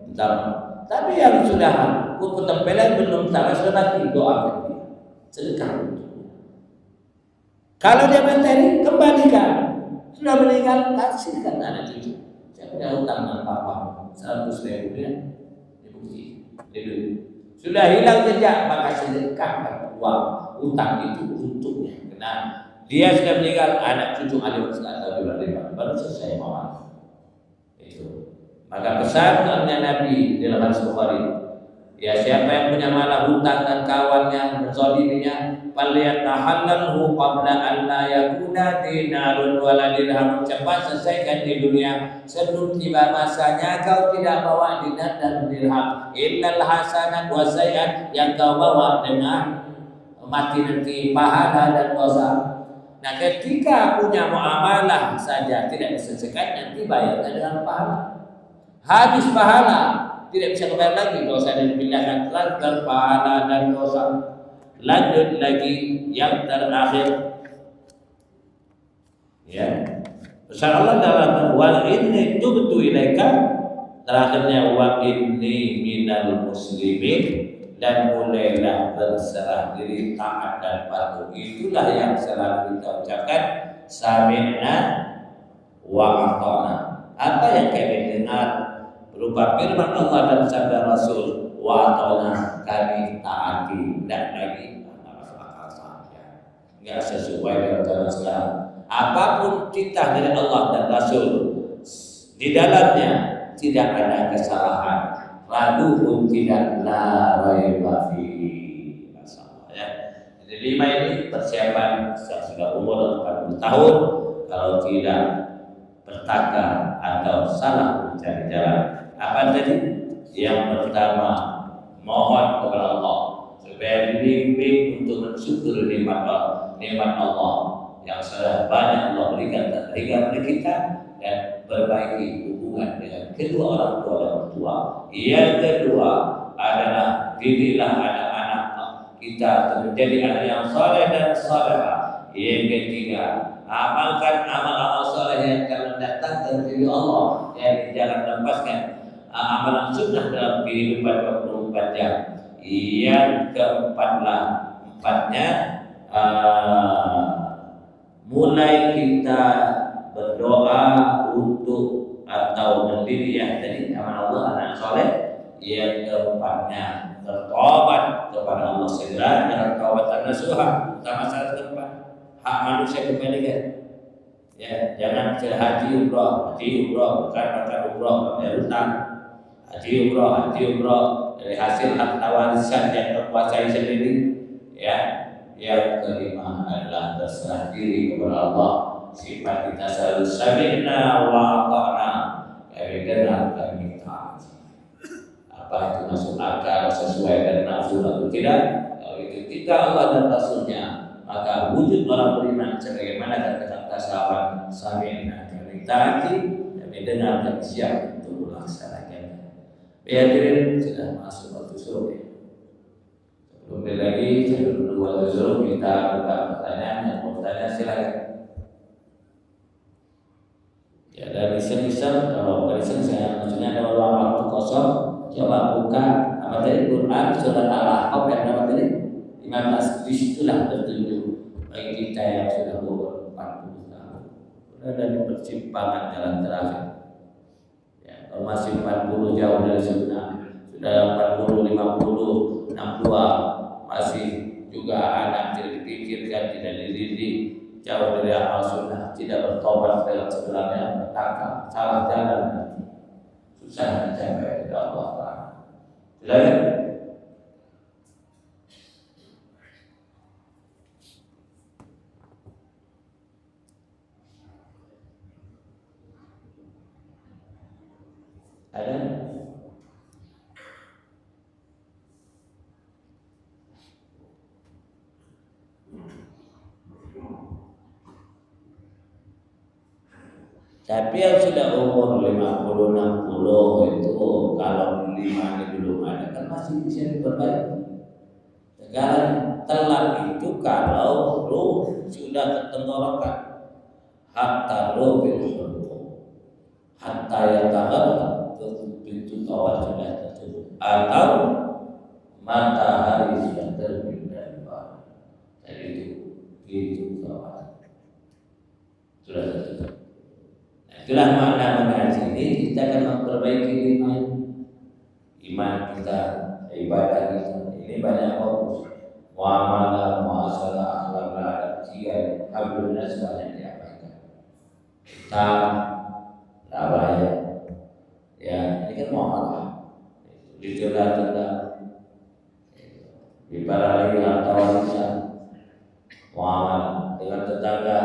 Speaker 1: minta maaf. Tapi yang sudah kuku tempeleng belum tahu sudah mati, doakan dia, sedekah untuknya. Kalau dia materi kembalikan, sudah meninggal kasihkan anak cucu. Saya punya hutang dengan papa 100.000 dia dibukti, sudah hilang jejak maka sedekahkan uang hutang itu untuknya. Karena dia sudah meninggal, anak cucu alim atau juga baru selesai maaf. Itu. Maka pesannya Nabi di dalam hadis Bukhari, ya siapa yang punya malah hutang dan kawannya menzaliminya, falyatahallalhu qabla an la yakuna dinarun wala dirham. Cepat selesaikan di dunia sebelum tiba masanya kau tidak bawa dinar dan dirham. Innal hasanat wa sayyi'at, yang kau bawa dengan mati nanti pahala dan dosa. Nah ketika punya muamalah saja tidak diselesaikan, nanti bayarnya dengan pahala. Habis pahala, tidak bisa kembali lagi, dosa dan dipindahkan lantar pahala dan dosa. Lanjut lagi yang terakhir. Ya. Besar Allah dalam wa inni tubtu ilaika, terakhirnya wa inni minal muslimin, dan mulailah berserah diri taat dan patuh. Itulah yang selalu kita ucapkan, sami'na wa ata'na. Apa yang kami dengar berupa firman Allah dan sabda Rasul, wa ta'ala, kami taati, tidak lagi akal saja, enggak sesuai dengan cara Islam. Apapun titah dari Allah dan Rasul, di dalamnya tidak ada kesalahan, ragu pun tidak, la raiba fihi. 5 ini persiapan sudah umur 40 tahun, kalau tidak bertakar atau salah mencari jalan. Apa tadi? Yang pertama, mohon kepada Allah supaya dibimbing untuk mensyukur nikmat Allah yang sudah banyak Allah berikan kepada kita, dan perbaiki hubungan dengan kedua orang tua. Yang kedua adalah didiklah anak-anak kita menjadi anak yang saleh dan salehah. Yang ketiga, amalkan amal-amal saleh yang akan mendatangkan ridho Allah, yang jangan lepaskan amalan sunnah dalam kehidupan 24 jam. Yang keempatnya mulai kita berdoa untuk atau mendidik jadi amal Allah anak soleh. Yang keempatnya bertobat kepada Allah segera dengan taubatan nasuha. Utama syarat keempat, hak manusia kembalikan. Ya, jangan haji umroh bukan umroh bayar utang. Haji umroh dari hasil harta warisan yang terkuasai sendiri. Ya, yang kelima adalah berserah diri kepada Allah. Sifat kita selalu sami'na wa ata'na, kami dengar kami taat. Apa itu masuk akal sesuai dengan nafsu atau tidak? Kalau itu kita Allah dan Rasulnya, maka wujud orang beriman sebagaimana kata sahabat, sami'na kami taati, kami dengar kami siap untuk melaksanakannya. Hadirin sudah masuk waktu suruh. Sebelum lagi sebelum waktu suruh kita buka pertanyaan. Yang mau bertanya silakan. Ya, dari iseng-iseng, kalau bukan iseng maksudnya ada ruang waktu kosong, coba buka apa tadi Quran surat Al-Ahqaf yang nama tadi 15. Disitulah tertunjuk bagi kita yang sudah umur 40 tahun, sudah dari persimpangan jalan terakhir. Ya, kalau masih 40 jauh dari sunnah, sudah 40, 50, 62 masih juga anak tidak dipikirkan, tidak dididik, jauh dari amal sunnah, tidak bertobat dalam sebenarnya bertangkap salah jalan, susah mencapai kepada Allah Taala. Silakan. Ada? Tapi yang sudah umur 50-60 itu kalau 5 ini belum ada kan masih bisa diperbaiki. Sekarang telat itu kalau ruh sudah ketenggorokan, hatta ruh hatta yataghallab, pintu tawar sudah tertutup, atau matahari sudah terbit dari barat. Jadi itu pintu tawar sudah tertutup. Itulah makna mengaji ini, kita akan memperbaiki iman kita, ibadah kita. Ini banyak fokus, muamalah, muasalah, akhlak, adab, jiwa, alhamdulillah semuanya diabaikan. Kita rabaya, ya ini kan muamalah, ditunda-tunda, diparaleli harta warisan, muamalah dengan tetangga.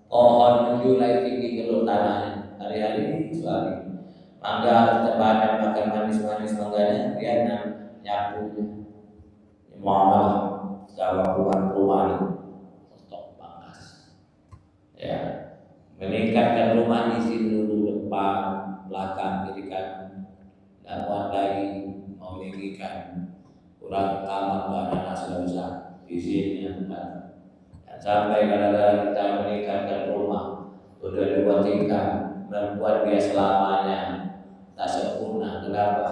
Speaker 1: Pohon menjulang tinggi keluar tanahnya. Hari-hari ini suami mangga terbahan makan manis-manis mangganya, dia nyapu muamalah sama perumahan stok pangkas. Ya, meningkatkan rumah isi dulu, depan, belakang, kiri kanan, dan muat lagi memilihkan kurang kamar anak-anak sudah besar di sini kan. Sampai kadang-kadang kita meningkatkan rumah sudah 2 tingkat, membuat dia selamanya tak sempurna. Kenapa?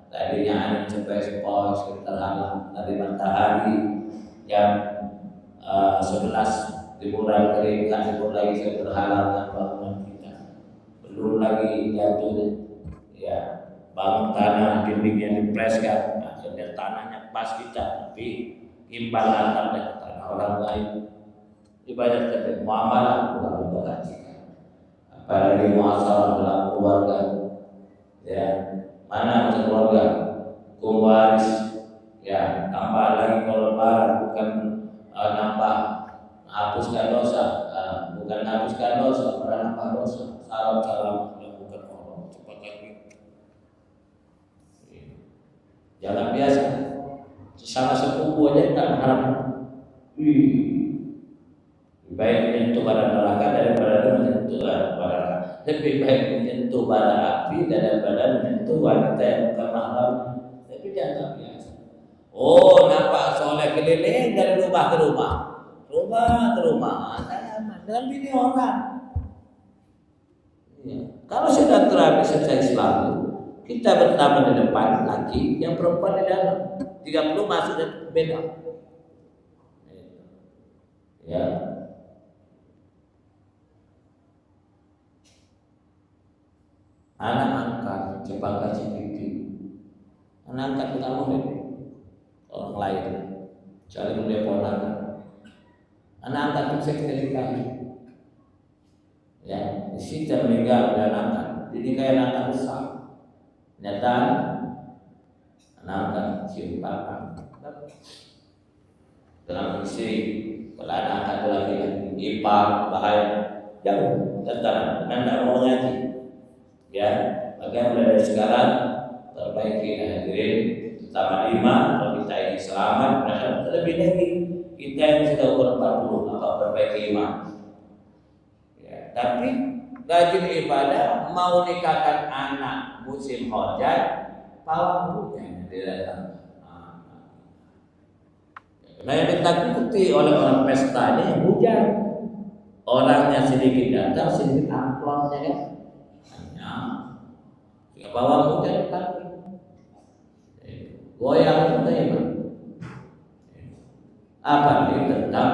Speaker 1: Tadinya angin sepoi-sepoi terhalang dari matahari yang 11 liburan kering, libur lagi terhalang dengan bangunan kita. Belum lagi jatuhnya, ya bangun tanah dindingnya dipreskan, akhirnya tanahnya pas kita, tapi imbal antar dari tanah orang lain. Ibadah terbaik muamalah bukan memperhatikan, apalagi muasalah dalam keluarga. Ya, mana macam keluarga, waris. Ya, tambah lagi kalau lebaran bukan membersihkan dosa, menangkap dosa. Salam melakukan orang cepat lagi. Jalan biasa, sesama sepupu aja tak berharap. Baik menyentuh bara neraka daripada menyentuh bara neraka. Lebih baik menyentuh bara api daripada menyentuh wanita yang bukan mahram. Tapi jangan biasa. Oh, nampak soleh keliling dari rumah ke rumah, dengan bini orang. Ya. Kalau sudah terapi selesai selalu, kita bertambah di depan laki, yang perempuan di dalam. 30 masuk dan beda. Ya. Anak angkat, cepat kasih pipi. Anak angkat bukan murid, orang lain. Cari mulia ponakan. Anak angkat itu sekali kali. Ya, isi meninggal dan angkat. Jadi kayak anak besar. Nyata anak cium tangan. Dalam isi kalau anak angkat lagi ipar bahaya jauh datang anda mau ngaji. Ya, maka mulai dari sekarang perbaiki hadirin terutama 5 kalau kita ini selamat, terlebih lagi kita yang sudah umur 40 atau perbaiki iman. Ya, tapi rajin ibadah mau nikahkan anak musim hujan, pawang hujan datang. Nah, yang ditakuti oleh orang pesta ini hujan. Orangnya sedikit datang, sedikit amplopnya kan. Ya, bawang hujan kan goyang itu ya, apa ini tentang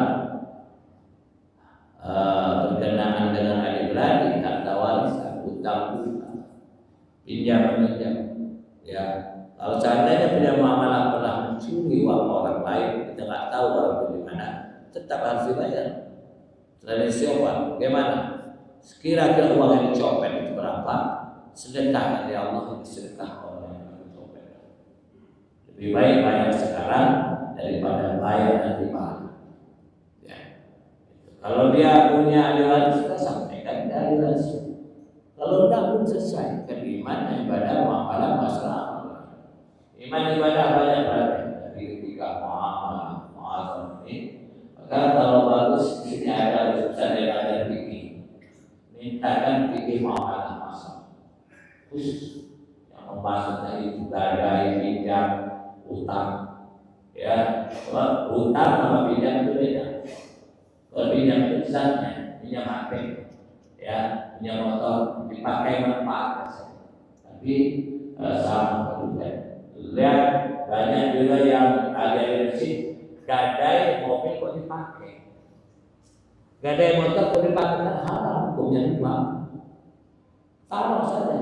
Speaker 1: berkenaan dengan adik-beradik, harta warisan, utang, pinjam. Ya, kalau seandainya punya muamalah pernah mencuri uang orang lain, kita nggak tahu orang itu di mana, tetap harus dibayar. Tradisi apa? Bagaimana? Sekira-kira uang yang dicopet itu berapa? Sedekah dari Allah itu sedekah orang yang dicopet. Lebih baik bayar sekarang daripada bayar nanti malam. Ya. Kalau dia punya ahli waris, kita sampaikan ke ahli waris. Kalau tidak pun selesai. Kan iman, ibadah, muamalah, masalah. Iman ibadah banyak berarti dari ketika muamalah ini. Maka kalau bagus sini ada urusan yang ada fikih. Mintakan fikih muamalah masalah. Khusus yang membahas tentang juga ada pinjam, utang, ya, utang sama pinjam itu beda. Kalau pinjam itu misalnya pinjam HP, ya, pinjam motor dipakai manfaat, tapi sama juga. Lihat banyak juga yang ada energi, gadai mobil kok dipakai, gadai motor kok dipakai kan haram hukumnya juga, haram saja.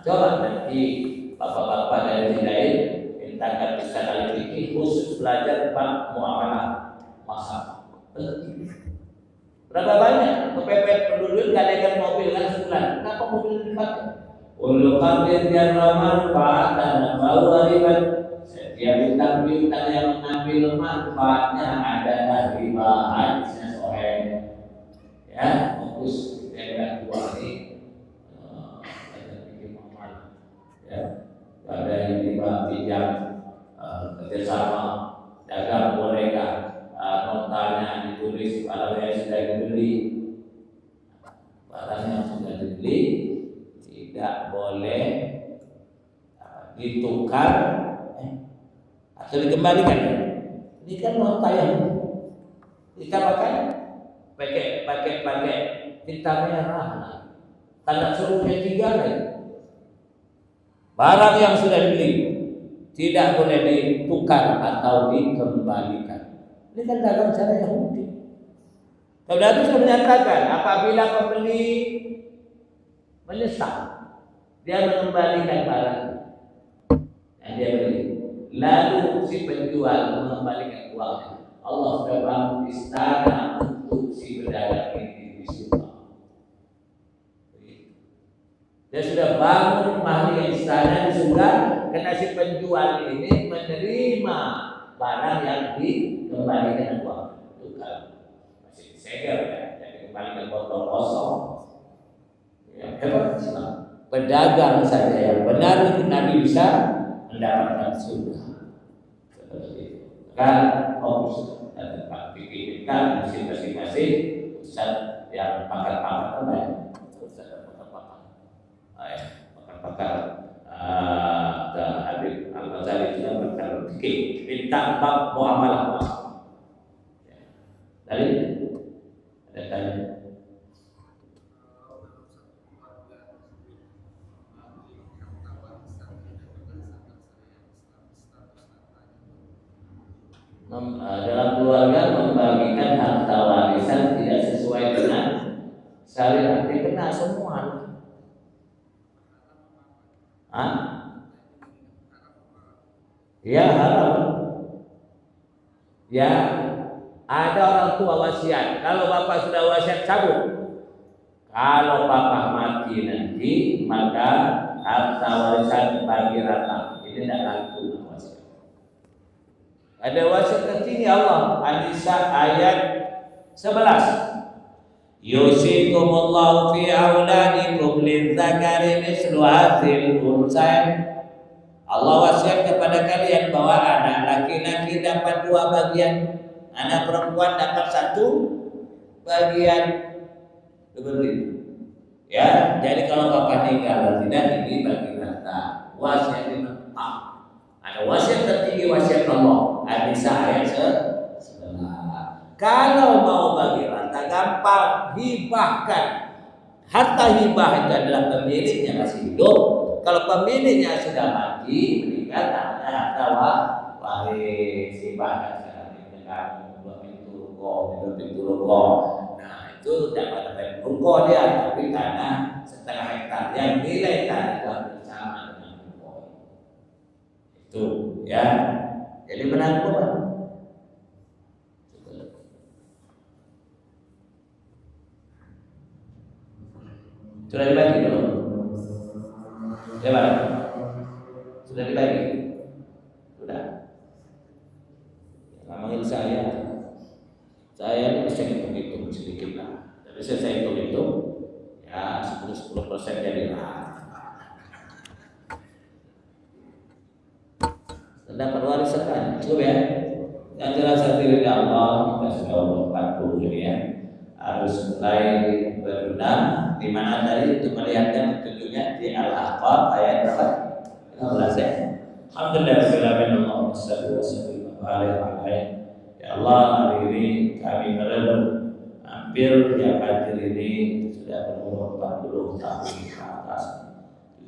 Speaker 1: Coba nanti bapak-bapak dari lain mintakan secara fikih khusus belajar tentang muamalah masalah. Berapa banyak kepepet penduduk gadaikan mobil kan sebulan? Kenapa mobil dipakai? Untuk kafir biar manfaat dan bau riba. Setiap bintang-bintang yang mengambil manfaatnya adalah riba hadisnya soal. Ya, fokus yang dua ini. Ya, ada yang riba pinjam kerjasama dagang boneka, notanya ditulis barang yang sudah dibeli, barang yang sudah dibeli tidak boleh ditukar atau dikembalikan. Ini kan nota yang kita pakai tinta merah, tanda suruhnya 3 lagi. Barang yang sudah dibeli tidak boleh ditukar atau dikembalikan. Ini kan dagang cara Yahudi. Kemudian itu sudah menyatakan apabila pembeli menyesal, dia mengembalikan barang yang dia beli, lalu si penjual mengembalikan uangnya. Allah sudah bangun istana untuk si pedagang ini di situ. Dia sudah bangun mahli istana di surga karena si penjual ini menerima barang yang dikembalikan uang. Itu kalau masih disegel ya, jadi kembalikan botol kosong. Ya, hebat Islam. Pedagang saja yang benar itu Nabi bisa mendapatkan surga. Seperti itu. Kan fokus dan pikirkan masing-masing Ustaz yang pakar-pakar apa ya? Ustaz yang pakar-pakar. Pakar-pakar Habib Al-Ghazali itu pakar fikih. Minta bab muamalah. Tadi ada tanya. Dalam keluarga membagikan harta warisan tidak sesuai dengan syariat, kena semua. Ya haram. Ya ada orang tua wasiat. Kalau bapak sudah wasiat cabut. Kalau bapak mati nanti maka harta warisan bagi rata. Ini tidak laku wasiat. Ada wasiat tertinggi Allah. An-Nisa ayat 11. Yusikumullahu fi auladikum lidzakari mislu hadzal unsayain. Allah wasiat kepada kalian bahwa anak laki-laki dapat 2 bagian, anak perempuan dapat 1 bagian. Seperti itu. Ya, jadi kalau bapak meninggal tidak ini bagi rata. Wasiat itu ada wasiat tertinggi wasiat Allah. An-Nisa ayat 11. Kalau mau bagi rata gampang, hibahkan. Harta hibah itu adalah pemiliknya masih hidup. Kalau pemiliknya sudah mati, meninggal, tak ada harta waris. Hibahkan dengan 2 pintu ruko. Nah itu dapat ruko dia, tapi tanah setengah hektar yang nilai tanah itu sama dengan ruko. Itu ya. Jadi benar Pak. Sudah dibagi belum? Sudah dibagi? Sudah. Namanya saya bisa hitung sedikit lah. Tapi saya hitung ya 10% jadi lah. Dapat warisan kan? Cukup ya. Yang jelas hati Allah kita sudah umur 40 ini ya. Harus mulai berenang di mana tadi untuk melihatkan petunjuknya di Al-Ahqaf ayat berapa? 16 ya. Alhamdulillahirabbil alamin wassalatu wassalamu ya Allah, hari ini kami merenung hampir yang hadir ini sudah berumur 40 tahun ke atas.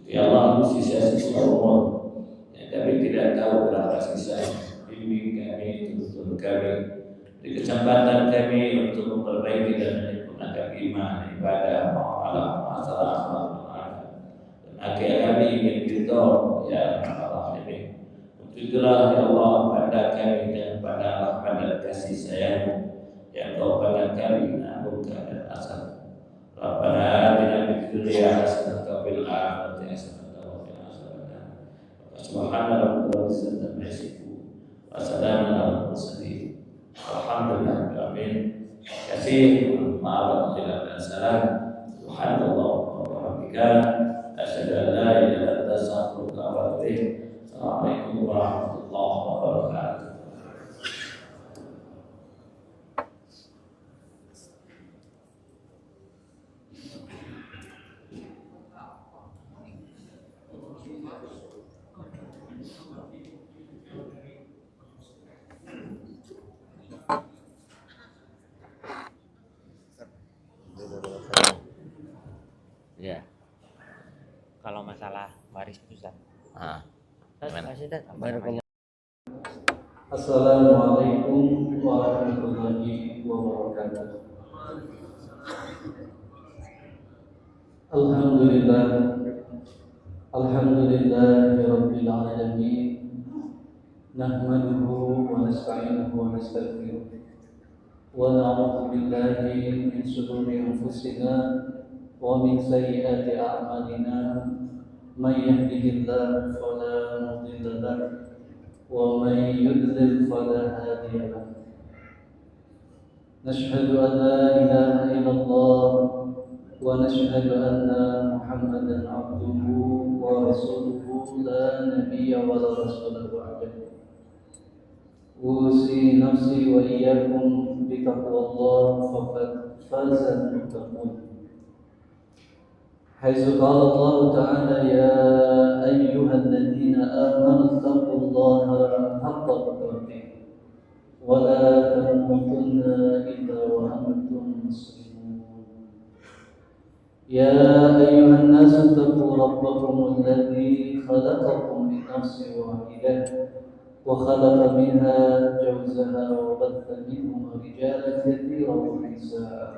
Speaker 1: Ya Allah, sisa-sisa umur yang kami tidak tahu berapa sisa. Bimbing kami, tuntun kami di kesempatan kami untuk memperbaiki dan menyempurnakan iman, ibadah, amalan, masalah, dan akhir kami ingin ridho ya Allah ini. Untuk itulah ya Allah pada kami dan pada rahmat dan kasih sayang yang Kau pada kami namun keadaan asal. Rabbana atina fid dunya hasanatan wa fil akhirati hasanatan wa qina adzabannar. Subhana rabbika rabbil izzati amma yasifun wa salamun alal mursalin. Alhamdulillah amin. Kasih ma'al khilaf salam. Subhanallah wa bihamdika asyhadu an la ilaha illa anta astaghfiruka wa atubu ilaik. Assalamualaikum warahmatullahi wabarakatuh.
Speaker 2: Ya. Kalau masalah waris itu Ustaz.
Speaker 3: Assalamualaikum warahmatullahi wabarakatuh. Alhamdulillahirabbil alamin. Nahmaduhu wa nasta'inuhu wa nastaghfiruh. Wa na'udzu billahi min shururi anfusina wa min sayyiati a'malina. May yahdihillahu fala mudilla lahu wa may yudlil fala hadiya lahu. Nashhadu an la ilaha illallah ونشهد أن محمدا عبده ورسوله لا نبي ولا رسول بعده. أوصي نفسي وإياكم بتقوى الله فقد فاز المتقون. حيث قال الله تعالى: يا أيها الذين آمنوا اتقوا الله حق تقاته ولا تموتن إلا وأنتم مسلمون. يا أيها الناس اتقوا ربكم الذي خلقكم من نفس واحدة وخلق منها زوجها وبث منهما رجالا كثيرا ونساء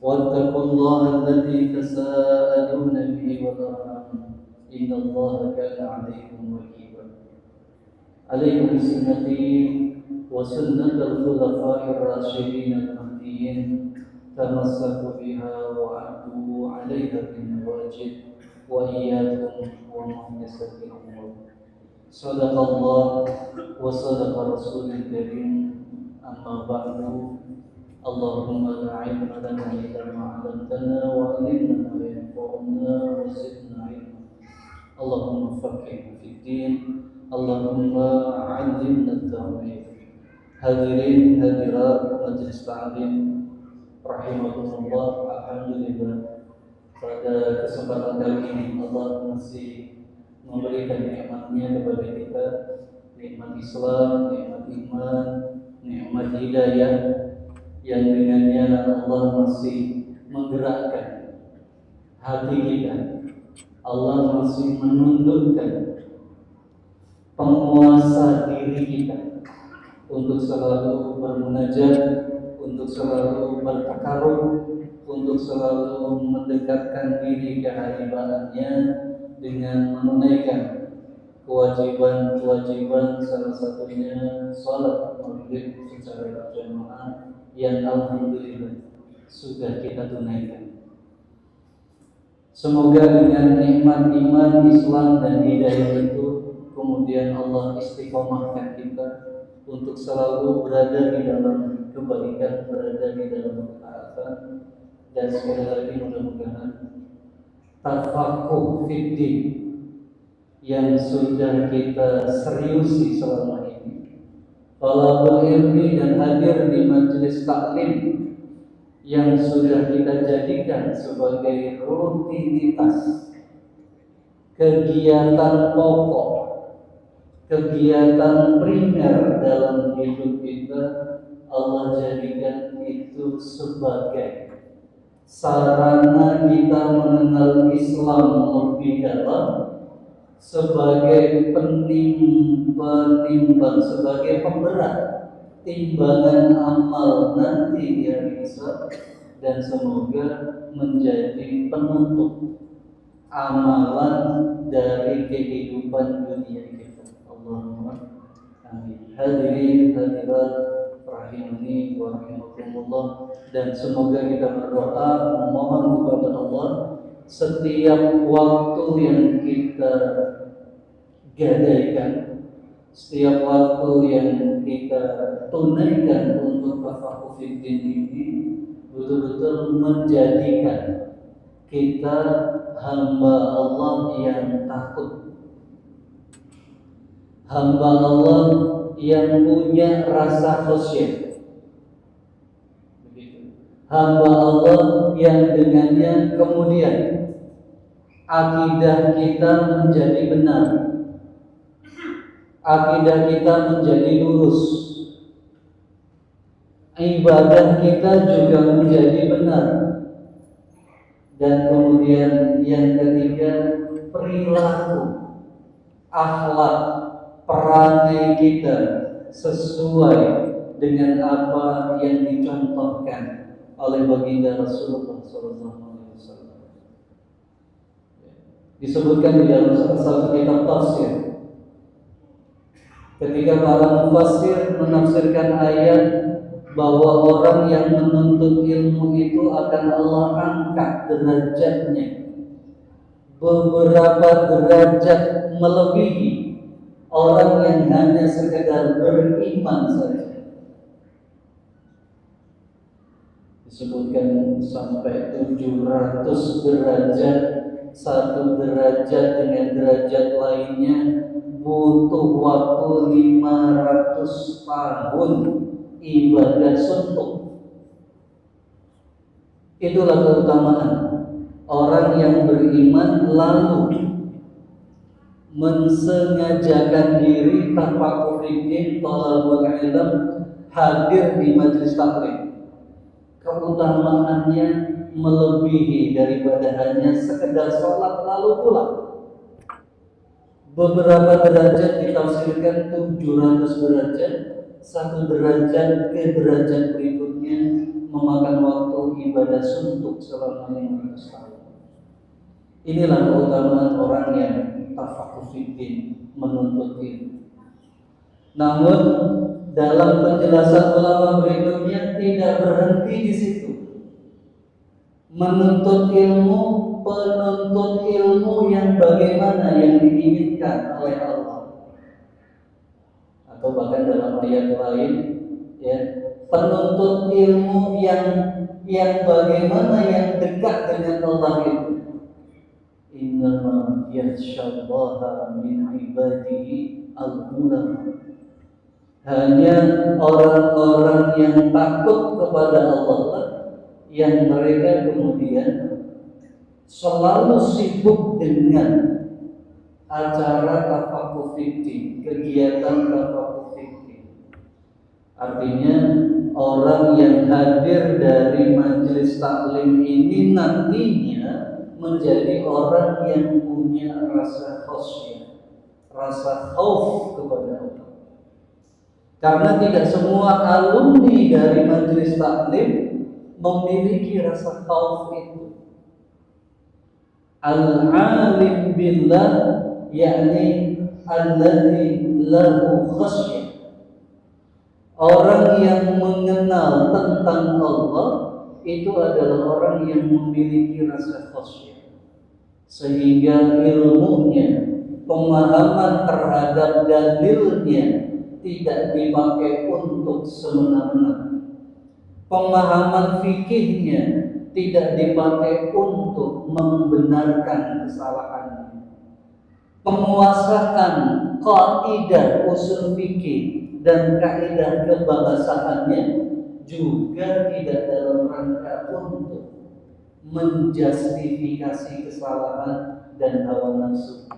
Speaker 3: واتقوا الله الذي تساءلون به والأرحام إن الله كان عليكم رقيبا. عليكم بسنتي وسنة الخلفاء الراشدين المهديين تمسكوا بها وعدوا عليها بالنواجذ وإياكم ومحدثات الأمور. صدق الله وصدق رسول الكريم. أما بعد اللهم لا علم لنا إلا ما علمتنا وعلمنا ما ينفعنا وزدنا علما. اللهم فقهنا في الدين. اللهم علمنا التأويل. Hadirin hadirat majelis taklim rahimakumullah, alhamdulillah pada kesempatan kali ini Allah masih memberikan nikmat-Nya kepada kita, nikmat Islam, nikmat iman, nikmat hidayah yang dengannya Allah masih menggerakkan hati kita. Allah masih menundukkan penguasa diri kita untuk selalu bermunajat, untuk selalu bertakarub, untuk selalu mendekatkan diri ke hadirat-Nya dengan menunaikan kewajiban-kewajiban, salah satunya salat maghrib secara berjamaah yang alhamdulillah sudah kita tunaikan. Semoga dengan nikmat iman, Islam dan hidayah itu kemudian Allah istiqomahkan kita untuk selalu berada di dalam kebaikan, berada di dalam ketaatan, dan sekali lagi mudah-mudahan tafakuh fiddin yang sudah kita seriusi selama ini, talabul ilmi dan hadir di majelis taklim yang sudah kita jadikan sebagai rutinitas kegiatan pokok, kegiatan primer dalam hidup kita. Allah jadikan itu sebagai sarana kita mengenal Islam lebih dalam, sebagai penimbang, sebagai pemberat timbangan amal nanti di hari hisab, dan semoga menjadi penutup amalan dari kehidupan dunia kita. Allahumma amin. Hadirin hadirat rahimani wa rahimakumullah, dan semoga kita berdoa memohon kepada Allah setiap waktu yang kita gadaikan, setiap waktu yang kita tunaikan untuk tafakuh fiddin ini betul-betul menjadikan kita hamba Allah yang takut, hamba Allah yang punya rasa khusyuk, hamba Allah yang dengannya kemudian akidah kita menjadi benar, akidah kita menjadi lurus, ibadah kita juga menjadi benar, dan kemudian yang ketiga perilaku, akhlak, perangai kita sesuai dengan apa yang dicontohkan oleh baginda Rasulullah SAW. Disebutkan di dalam salah satu kitab tafsir, ketika para mufassir menafsirkan ayat bahwa orang yang menuntut ilmu itu akan Allah angkat derajatnya beberapa derajat melebihi orang yang hanya sekedar beriman saja. disebutkan sampai 700 derajat, satu derajat dengan derajat lainnya butuh waktu 500 tahun ibadah suntuk. Itulah keutamaan orang yang beriman lalu mensengajakan diri tafaqquh fiddin, thalabul ilm, hadir di majelis taklim. Keutamaannya melebihi daripada hanya sekedar sholat lalu pulang. Beberapa derajat ditafsirkan 700 derajat, satu derajat ke derajat berikutnya memakan waktu ibadah suntuk selama 500 tahun. Inilah keutamaan orang yang tafaqquh fiddin, menuntut ilmu. Namun dalam penjelasan ulama berikutnya tidak berhenti di situ. Menuntut ilmu, penuntut ilmu yang bagaimana yang diinginkan oleh Allah. Atau bahkan dalam ayat lain, ya, penuntut ilmu yang bagaimana yang dekat dengan Allah itu. Innama yakhshallaha min ibadihi al-ulama. Hanya orang-orang yang takut kepada Allah yang mereka kemudian selalu sibuk dengan acara tafaqquh fiddin, kegiatan tafaqquh fiddin. Artinya orang yang hadir dari majelis taklim ini nantinya menjadi orang yang punya rasa khasyah, rasa khauf kepada Allah. Karena tidak semua alumni dari majelis taklim memiliki rasa khauf itu. Al-alim billah, yakni alladzi lahu khasyah. Orang yang mengenal tentang Allah itu adalah orang yang memiliki rasa khasyah, sehingga ilmunya, pemahaman terhadap dalilnya tidak dipakai untuk semena-mena. Pemahaman fikihnya tidak dipakai untuk membenarkan kesalahannya. Penguasaan kaidah usul fikih dan kaidah kebahasaannya juga tidak dalam rangka untuk menjustifikasi kesalahan dan hawa nafsu.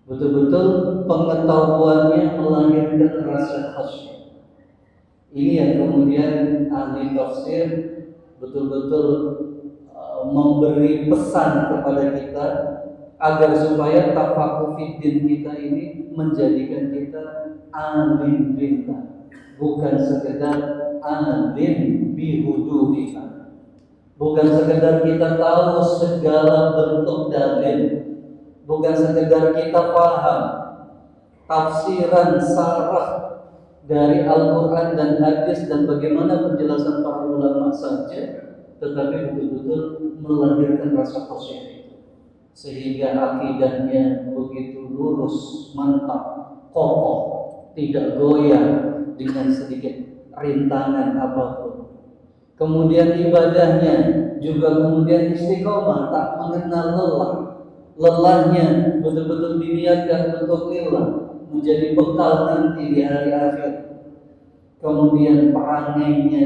Speaker 3: Betul-betul pengetahuannya melahirkan rasa khasyah. Ini yang kemudian ahli tafsir betul-betul memberi pesan kepada kita agar supaya tafaqquh fiddin kita ini menjadikan kita alim billah, bukan sekedar alim bihududillah. Bukan sekedar kita tahu segala bentuk dalil, bukan sekedar kita paham tafsiran sarah dari Al-Quran dan hadis dan bagaimana penjelasan para ulama saja, tetapi betul-betul melahirkan rasa khasyah itu, sehingga akidahnya begitu lurus, mantap, kokoh, tidak goyah dengan sedikit rintangan apapun. Kemudian ibadahnya juga kemudian istiqomah, tak mengenal lelah. Lelahnya betul-betul diniatkan untuk lillah, menjadi bekal nanti di hari akhir. Kemudian perangainya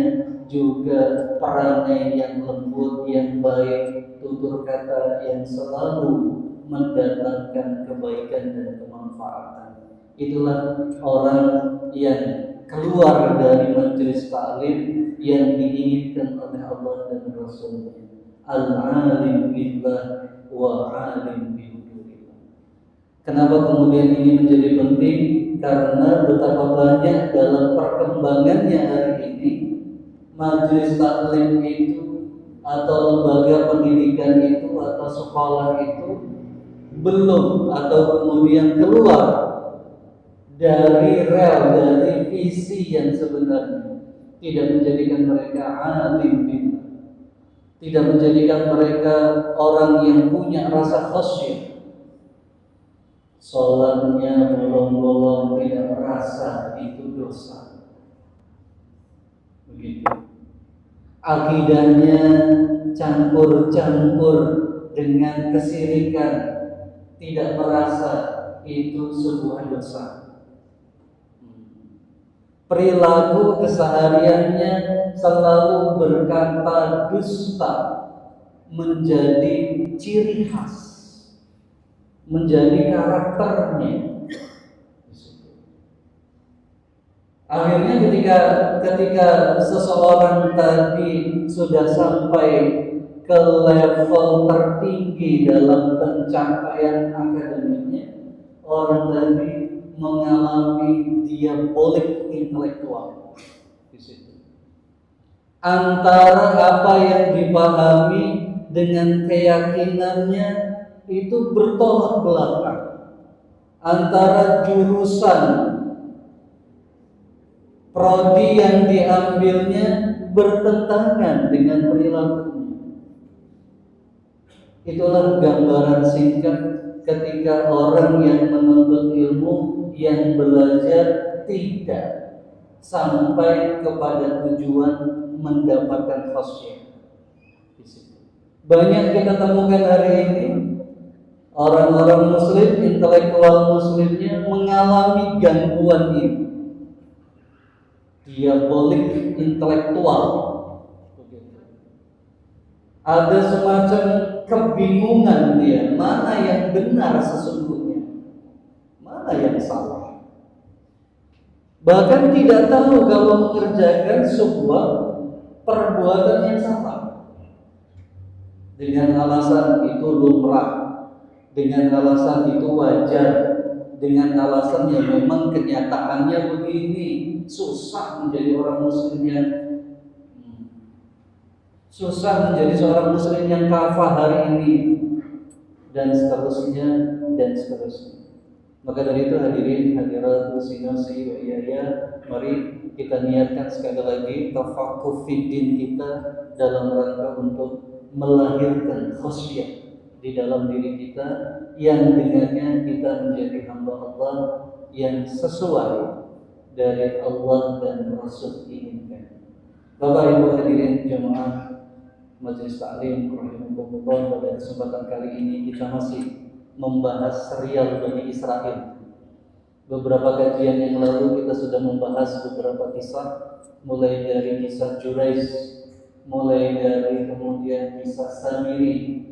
Speaker 3: juga perangai yang lembut, yang baik, tutur kata yang selalu mendatangkan kebaikan dan kemanfaatan. Itulah orang yang keluar dari majelis taklim yang diinginkan oleh Allah dan Rasulnya. Al-alim billah wa alim bihududillah. Kenapa kemudian ini menjadi penting? Karena betapa banyak dalam perkembangannya hari ini majelis taklim itu atau lembaga pendidikan itu atau sekolah itu belum atau kemudian keluar dari rel, dari visi yang sebenarnya, tidak menjadikan mereka alim billah, tidak menjadikan mereka orang yang punya rasa khasyah. Salatnya bolong-bolong, tidak merasa itu dosa. Begitu. akidahnya campur-campur dengan kesyirikan, tidak merasa itu sebuah dosa. Perilaku kesehariannya selalu berkata dusta menjadi ciri khas, menjadi karakternya. Akhirnya ketika seseorang tadi sudah sampai ke level tertinggi dalam pencapaian akademiknya, orang tadi mengalami diabolik intelektual di situ. Antara apa yang dipahami dengan keyakinannya itu bertolak belakang. Antara jurusan prodi yang diambilnya bertentangan dengan perilakunya. Itulah gambaran singkat ketika orang yang menuntut ilmu, yang belajar tidak sampai kepada tujuan mendapatkan khasyah. Banyak kita temukan hari ini orang-orang muslim, intelektual muslimnya mengalami gangguan ini, diabolik intelektual. Ada semacam kebingungan dia, mana yang benar sesungguhnya, mana yang salah. Bahkan tidak tahu kalau mengerjakan sebuah perbuatan yang salah. Dengan alasan itu lumrah, dengan alasan itu wajar, dengan alasan yang memang kenyataannya begini. Susah menjadi orang muslim yang susah menjadi seorang muslim yang kafah hari ini, dan seterusnya dan seterusnya. Maka dari itu hadirin hadirat muslimasi wa iyaya, mari kita niatkan sekali lagi tafaqquh fiddin kita dalam rangka untuk melahirkan khasyah di dalam diri kita, yang dengannya kita menjadi hamba Allah yang sesuai dari Allah dan Rasul inginkan. Bapak Ibu hadirin jemaah Majelis Ta'lim rahimahumullah, pada kesempatan kali ini kita masih membahas serial Bani Israel. Beberapa kajian yang lalu kita sudah membahas beberapa kisah, mulai dari kisah Jurayj, mulai dari kemudian kisah Samiri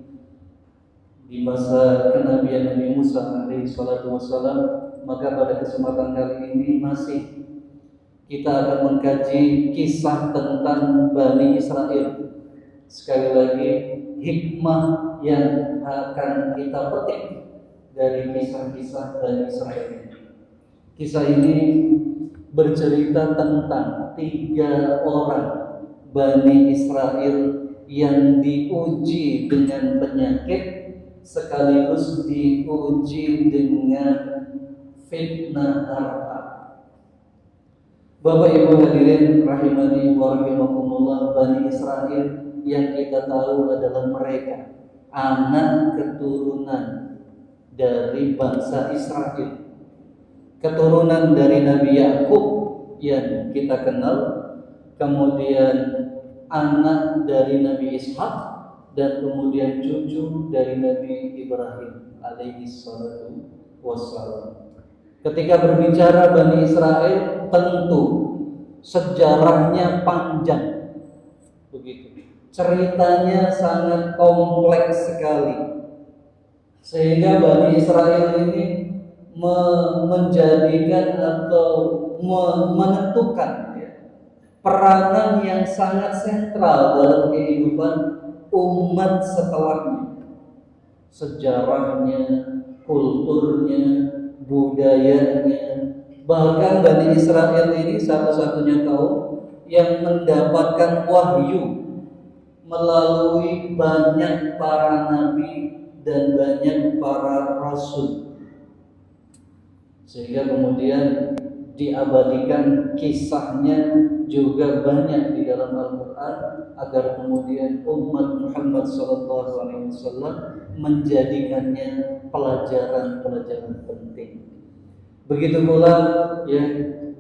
Speaker 3: di masa kenabian Nabi Musa alaihi salatu wassalam. Maka pada kesempatan kali ini masih kita akan mengkaji kisah tentang Bani Israel. Sekali lagi, hikmah yang akan kita petik dari kisah-kisah Bani Israel. Kisah ini bercerita tentang 3 orang Bani Israel yang diuji dengan penyakit sekaligus diuji dengan fitnah harta. Bapak Ibu hadirin rahimani wa rahimakumullah, Bani Israel yang kita tahu adalah mereka anak keturunan dari bangsa Israel, keturunan dari Nabi Yakub yang kita kenal, kemudian anak dari Nabi Ishak, dan kemudian cucu dari Nabi Ibrahim alaihi salatu wassalam. Ketika berbicara Bani Israel, tentu sejarahnya panjang, begitu. Ceritanya sangat kompleks sekali, sehingga Bani Israel ini menjadikan atau menentukan peranan yang sangat sentral dalam kehidupan umat setelahnya. Sejarahnya, kulturnya, budayanya. Bahkan Bani Israel ini satu-satunya kaum yang mendapatkan wahyu melalui banyak para nabi dan banyak para rasul, sehingga kemudian diabadikan kisahnya juga banyak di dalam Al-Quran, agar kemudian umat Muhammad SAW menjadikannya pelajaran-pelajaran penting. Begitu pula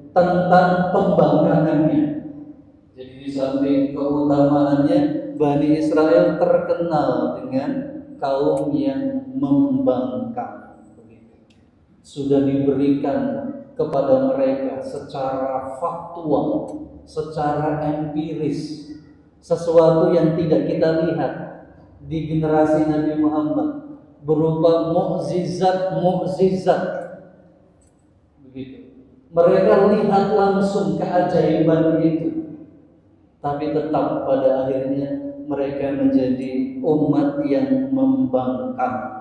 Speaker 3: tentang pembangkangannya. Jadi di samping keutamaannya, Bani Israel terkenal dengan kaum yang membangkang. Sudah diberikan kepada mereka secara faktual, secara empiris, sesuatu yang tidak kita lihat di generasi Nabi Muhammad berupa mukjizat. Begitu. Mereka lihat langsung keajaiban itu, tapi tetap pada akhirnya mereka menjadi umat yang membangkang.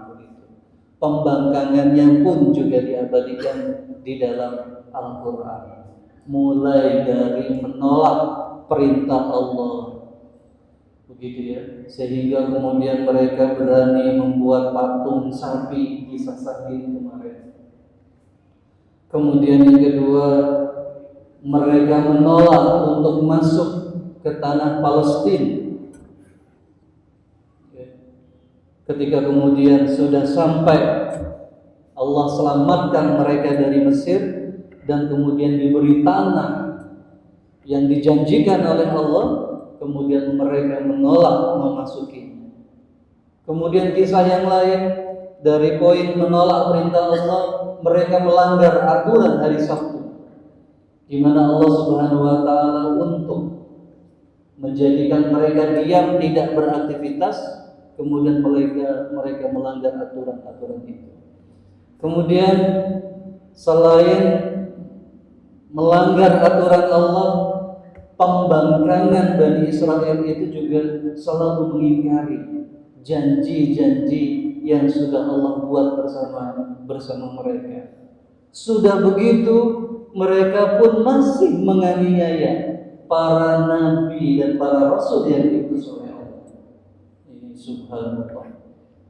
Speaker 3: Pembangkangannya pun juga diabadikan di dalam Al-Quran, mulai dari menolak perintah Allah, begitu ya, sehingga kemudian mereka berani membuat patung sapi, kisah sapi kemarin. Kemudian yang kedua, mereka menolak untuk masuk ke tanah Palestina. Ketika kemudian sudah sampai, Allah selamatkan mereka dari Mesir dan kemudian diberi tanah yang dijanjikan oleh Allah, kemudian mereka menolak memasukinya. Kemudian kisah yang lain, dari poin menolak perintah Allah, mereka melanggar aturan hari Sabtu, di mana Allah Subhanahu wa taala untuk menjadikan mereka diam tidak beraktivitas, kemudian mereka melanggar aturan-aturan itu. Kemudian selain melanggar aturan Allah, pembangkangan Bani Israel itu juga selalu mengingkari janji-janji yang sudah Allah buat bersama mereka. Sudah begitu, mereka pun masih menganiaya para nabi dan para rasul yang diutus oleh Allah. Ini subhanallah,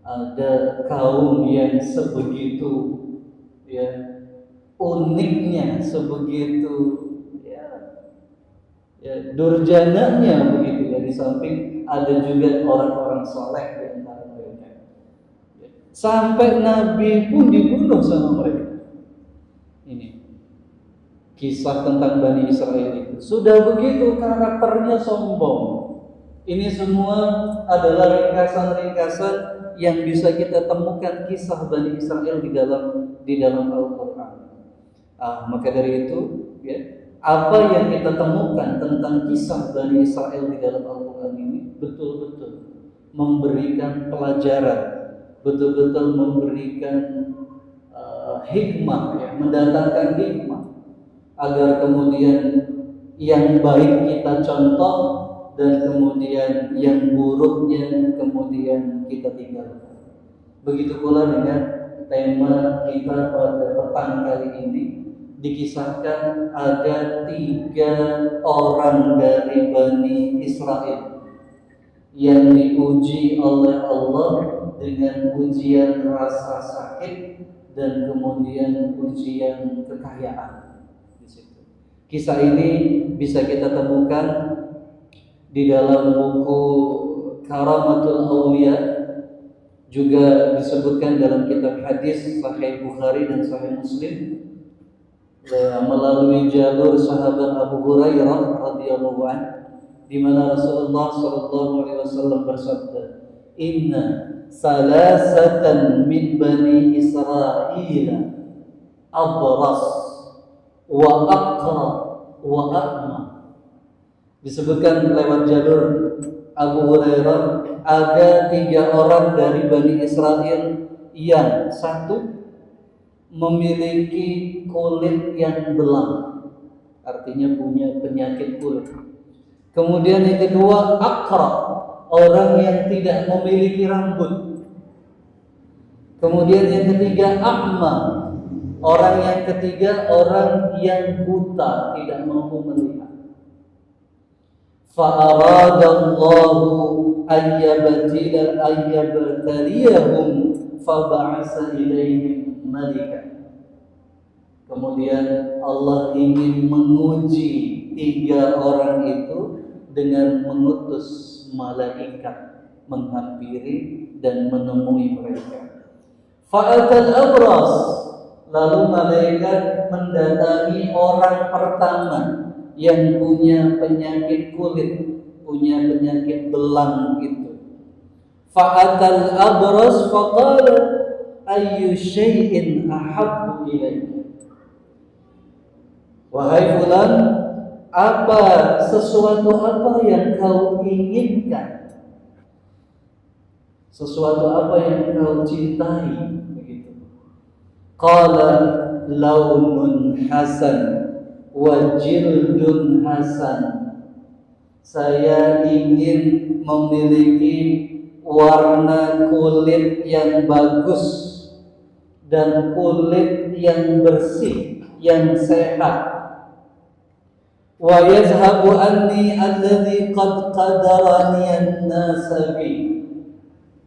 Speaker 3: ada kaum yang sebegitu ya uniknya, sebegitu ya durjananya begitu ya. Di samping ada juga orang-orang soleh di antara mereka. Sampai nabi pun dibunuh sama mereka. Ini kisah tentang Bani Israel itu. Sudah begitu karakternya sombong. Ini semua adalah ringkasan-ringkasan yang bisa kita temukan kisah Bani Israel di dalam Al-Quran. Maka dari itu, ya, apa yang kita temukan tentang kisah Bani Israel di dalam Al-Quran ini betul-betul memberikan pelajaran, betul-betul memberikan hikmah, ya, mendatangkan hikmah, agar kemudian yang baik kita contoh dan kemudian yang buruknya kemudian kita tinggalkan. Begitu pula dengan tema kita pada petang kali ini, dikisahkan ada 3 orang dari Bani Israel yang diuji oleh Allah dengan ujian rasa sakit dan kemudian ujian kekayaan. Kisah ini bisa kita temukan di dalam buku Karamatul Aulia, juga disebutkan dalam kitab hadis Sahih Bukhari dan Sahih Muslim melalui jalur sahabat Abu Hurairah radhiyallahu anhu, di mana Rasulullah sallallahu alaihi wasallam bersabda, "Inna salasatan min bani Israil abras wa aqra wa a'ma." Disebutkan lewat jalur Abu Hurairah, ada 3 orang dari Bani Israel yang satu memiliki kulit yang belang, artinya punya penyakit kulit. Kemudian yang kedua, aqra, orang yang tidak memiliki rambut. Kemudian yang ketiga, a'ma, orang yang ketiga orang yang buta, tidak mampu melihat. Fa'aradallahu ayyabtaliyahum faba'asa ilaihim malika. Kemudian Allah ingin menguji 3 orang itu dengan mengutus malaikat menghampiri dan menemui mereka. Fa'atal abras, lalu malaikat mendatangi orang pertama yang punya penyakit kulit, punya penyakit belang itu. Fa'atal abras faqala ayyu syai'in ahabbu ilaika. Wahai fulan, sesuatu apa yang kau inginkan? Sesuatu apa yang kau cintai? Begitu. Qala launun hasan wa jildun hasan. Saya ingin memiliki warna kulit yang bagus dan kulit yang bersih, yang sehat. Wa yazhabu anni alladhi qad qadarani an-nas bi.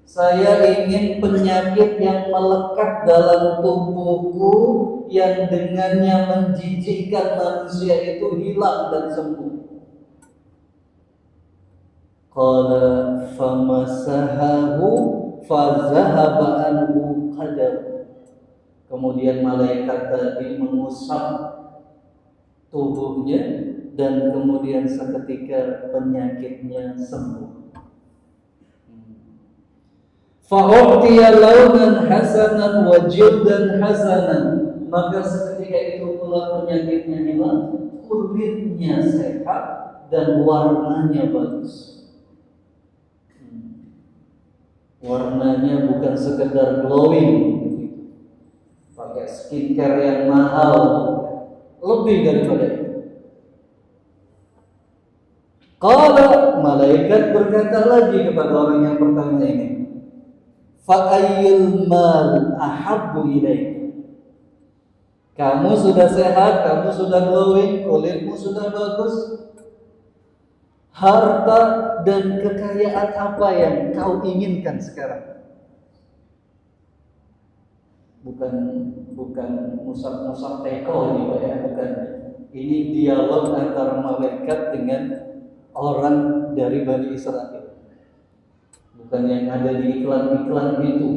Speaker 3: Saya ingin penyakit yang melekat dalam tubuhku yang dengannya menjijikkan manusia itu hilang dan sembuh. Qala famasahahu fazahaba anhu qadar. Kemudian malaikat tadi mengusap tubuhnya dan kemudian seketika penyakitnya sembuh. Fa'u'tiya launan hasanan wa jildan hasanan. Maka seketika itu pula penyakitnya hilang, kulitnya sehat dan warnanya bagus. Warnanya bukan sekedar glowing, pakai skincare yang mahal, lebih daripada itu. Qala, malaikat berkata lagi kepada orang yang pertama ini, fa'ayyul mal ahabbu ilaika. Kamu sudah sehat, kamu sudah glowing, kulitmu sudah bagus. Harta dan kekayaan apa yang kau inginkan sekarang? Bukan musab-musab teko ini Pak ya, bukan. Ini dialog antara malaikat dengan orang dari Bani Israel. Bukan yang ada di iklan-iklan itu.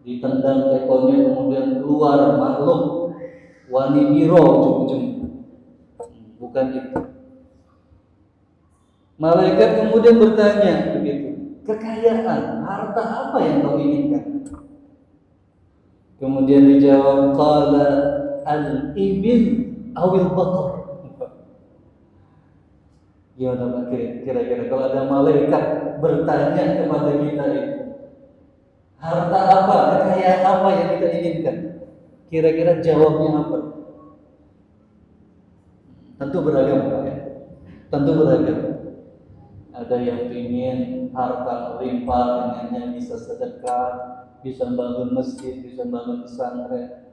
Speaker 3: Ditendang tekonya kemudian keluar makhluk wani biro ujung-ujung. Bukan itu. Malaikat kemudian bertanya begitu, kekayaan, harta apa yang kau inginkan? Kemudian dijawab, qala al-ibil awil baqar. Gimana Pak kira-kira kalau ada malaikat bertanya kepada kita itu, harta apa, kekayaan apa yang kita inginkan? Kira-kira jawabnya apa? Tentu beragam Pak ya. Tentu beragam. Ada yang ingin harta melimpah, dengannya bisa sedekah, bisa bangun masjid, bisa bangun pesantren.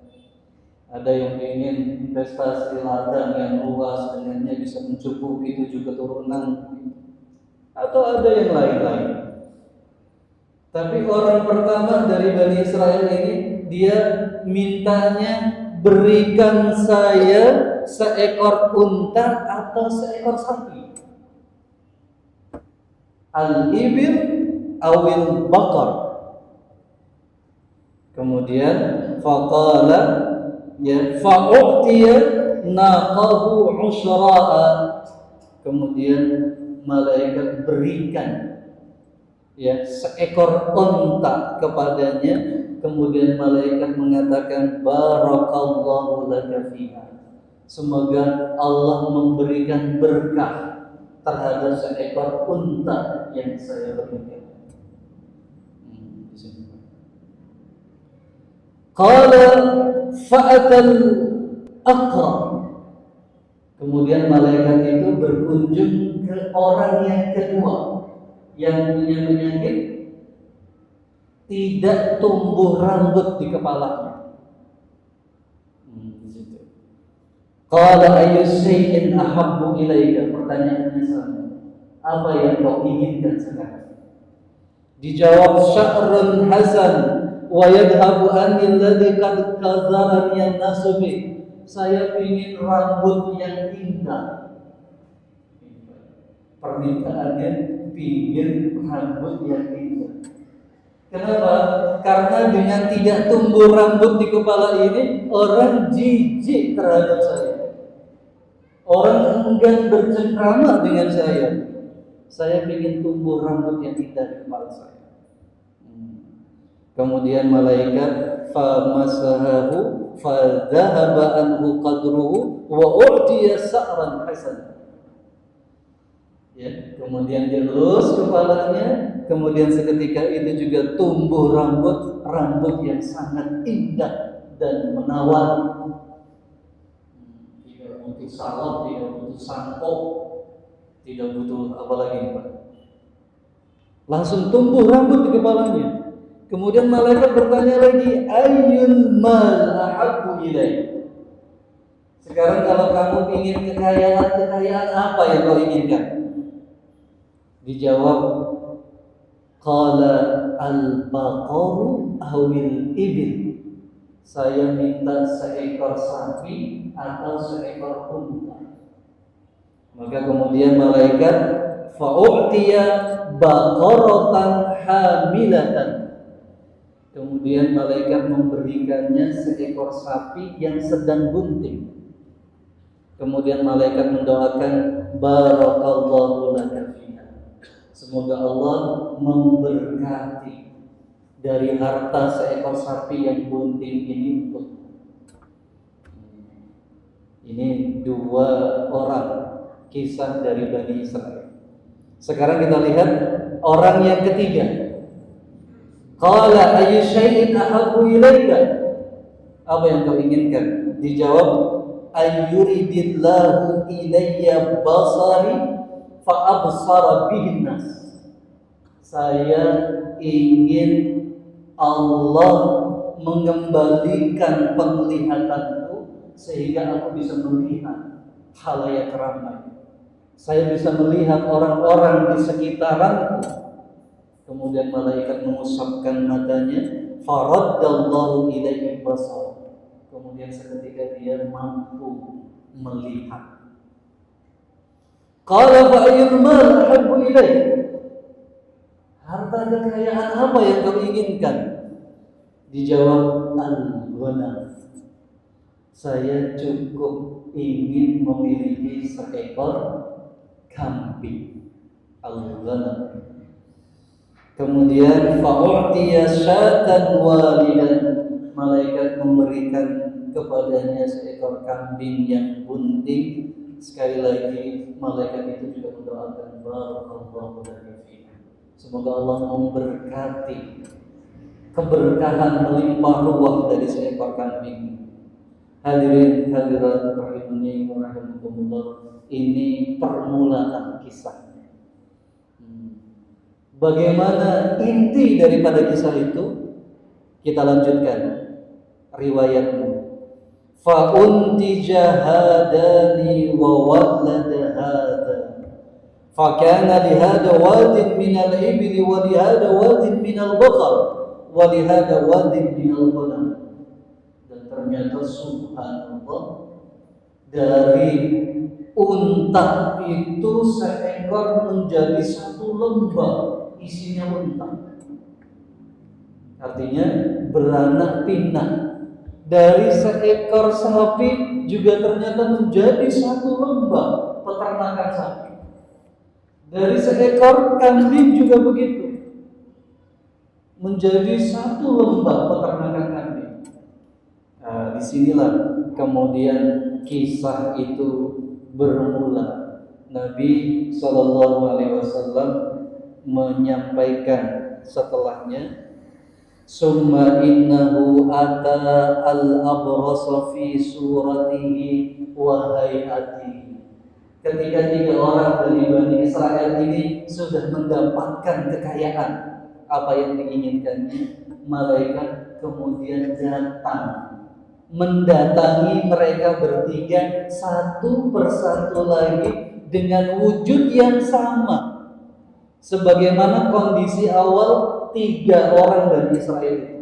Speaker 3: Ada yang ingin investasi ladang yang luas, dengannya bisa mencukupi 7 keturunan. Atau ada yang lain-lain. Tapi orang pertama dari Bani Israel ini, dia mintanya berikan saya seekor unta atau seekor sapi. Al-ibil awil baqar. Kemudian faqala ya fa'u'tiya naqahu usra'a. Kemudian malaikat berikan ya seekor unta kepadanya. Kemudian malaikat mengatakan barakallahu laka fiha. Semoga Allah memberikan berkah terhadap seekor unta yang saya berikan. Qala fa'atal aqra. Kemudian malaikat itu berkunjung ke orang yang kedua yang punya penyakit tidak tumbuh rambut di kepalanya. Qala ayyu syai'in ahabbu ilaika. Pertanyaannya sama. Apa yang kau inginkan sekarang? Dijawab sya'run hasan wa yadhhabu anni alladhi qad qadharani an-nasu bi. Saya ingin rambut yang indah. Permintaannya ingin rambut yang indah. Kenapa? Karena dengan tidak tumbuh rambut di kepala ini, orang jijik terhadap saya. Orang enggan bercengkrama dengan saya. Saya ingin tumbuh rambut yang indah di kepala saya. Kemudian malaikat famasahahu fadhahaba anhu qadruhu wa u'tiya sa'ran hasan. Ya, kemudian dia lurus kepalanya, kemudian seketika itu juga tumbuh rambut yang sangat indah dan menawan. Tidak butuh salep, tidak butuh sampo, tidak butuh apa lagi, Pak. Langsung tumbuh rambut di kepalanya. Kemudian malaikat bertanya lagi, ayyul mal ahabbu ilaik. Sekarang kalau kamu ingin kekayaan apa yang kau inginkan? Dijawab, qala al-baqaru awil ibil. Saya minta seekor sapi atau seekor unta. Maka kemudian malaikat fa'u'tiya baqaratan hamilatan. Kemudian malaikat memberikannya seekor sapi yang sedang bunting. Kemudian malaikat mendoakan barakallahu laka fiha. Semoga Allah memberkati dari harta seekor sapi yang bunting ini untuk. Ini dua orang kisah dari Bani Israel. Sekarang kita lihat orang yang ketiga. Qala ayyu syai'in ahabbu ilaika? Apa yang kau inginkan? Dijawab, ayyuridillahu ilayya basari fa absara bihin nas. Saya ingin Allah mengembalikan penglihatanku sehingga aku bisa melihat khalayak ramai. Saya bisa melihat orang-orang di sekitaranku. Kemudian malaikat mengusapkan matanya, faraddallahu ilaihi basar. Kemudian seketika dia mampu melihat. Qala fa ayyul mal ahabbu ilaik? Harta kekayaan apa yang kau inginkan? Dijawab, al-ghanam. Saya cukup ingin memiliki seekor kambing. Al-ghanam. Kemudian fa'u'tiya syatan walidan. Malaikat memberikan kepadanya seekor kambing yang bunting. Sekali lagi malaikat itu juga mendoakan barakallahu laka fiha. Semoga Allah memberkati keberkahan melimpah ruah dari seekor kambing. Hadirin hadirat rahimani wa rahimakumullah. Ini permulaan kisah. Bagaimana inti daripada kisah itu? Kita lanjutkan riwayatnya. Fa untija hadani wa walada hada. Fa kana li hada wadin min al-ibil wa li hada wadin min al-baqar wa li hada wadin min al-ghanam. Dan ternyata subhanallah, dari unta itu seekor menjadi satu lembah isinya unta. Artinya beranak pinak. Dari seekor sapi juga ternyata menjadi satu lembah peternakan sapi. Dari seekor kambing juga begitu, menjadi satu lembah peternakan kambing. Nah, disinilah kemudian kisah itu bermula. Nabi SAW menyampaikan setelahnya, summa innahu ata al-abrasa fi suratihi wa hayatihi. Ketika tiga orang dari Bani Israel ini sudah mendapatkan kekayaan apa yang diinginkannya, malaikat kemudian datang mendatangi mereka bertiga satu persatu lagi dengan wujud yang sama. Sebagaimana kondisi awal tiga orang Bani Israel itu.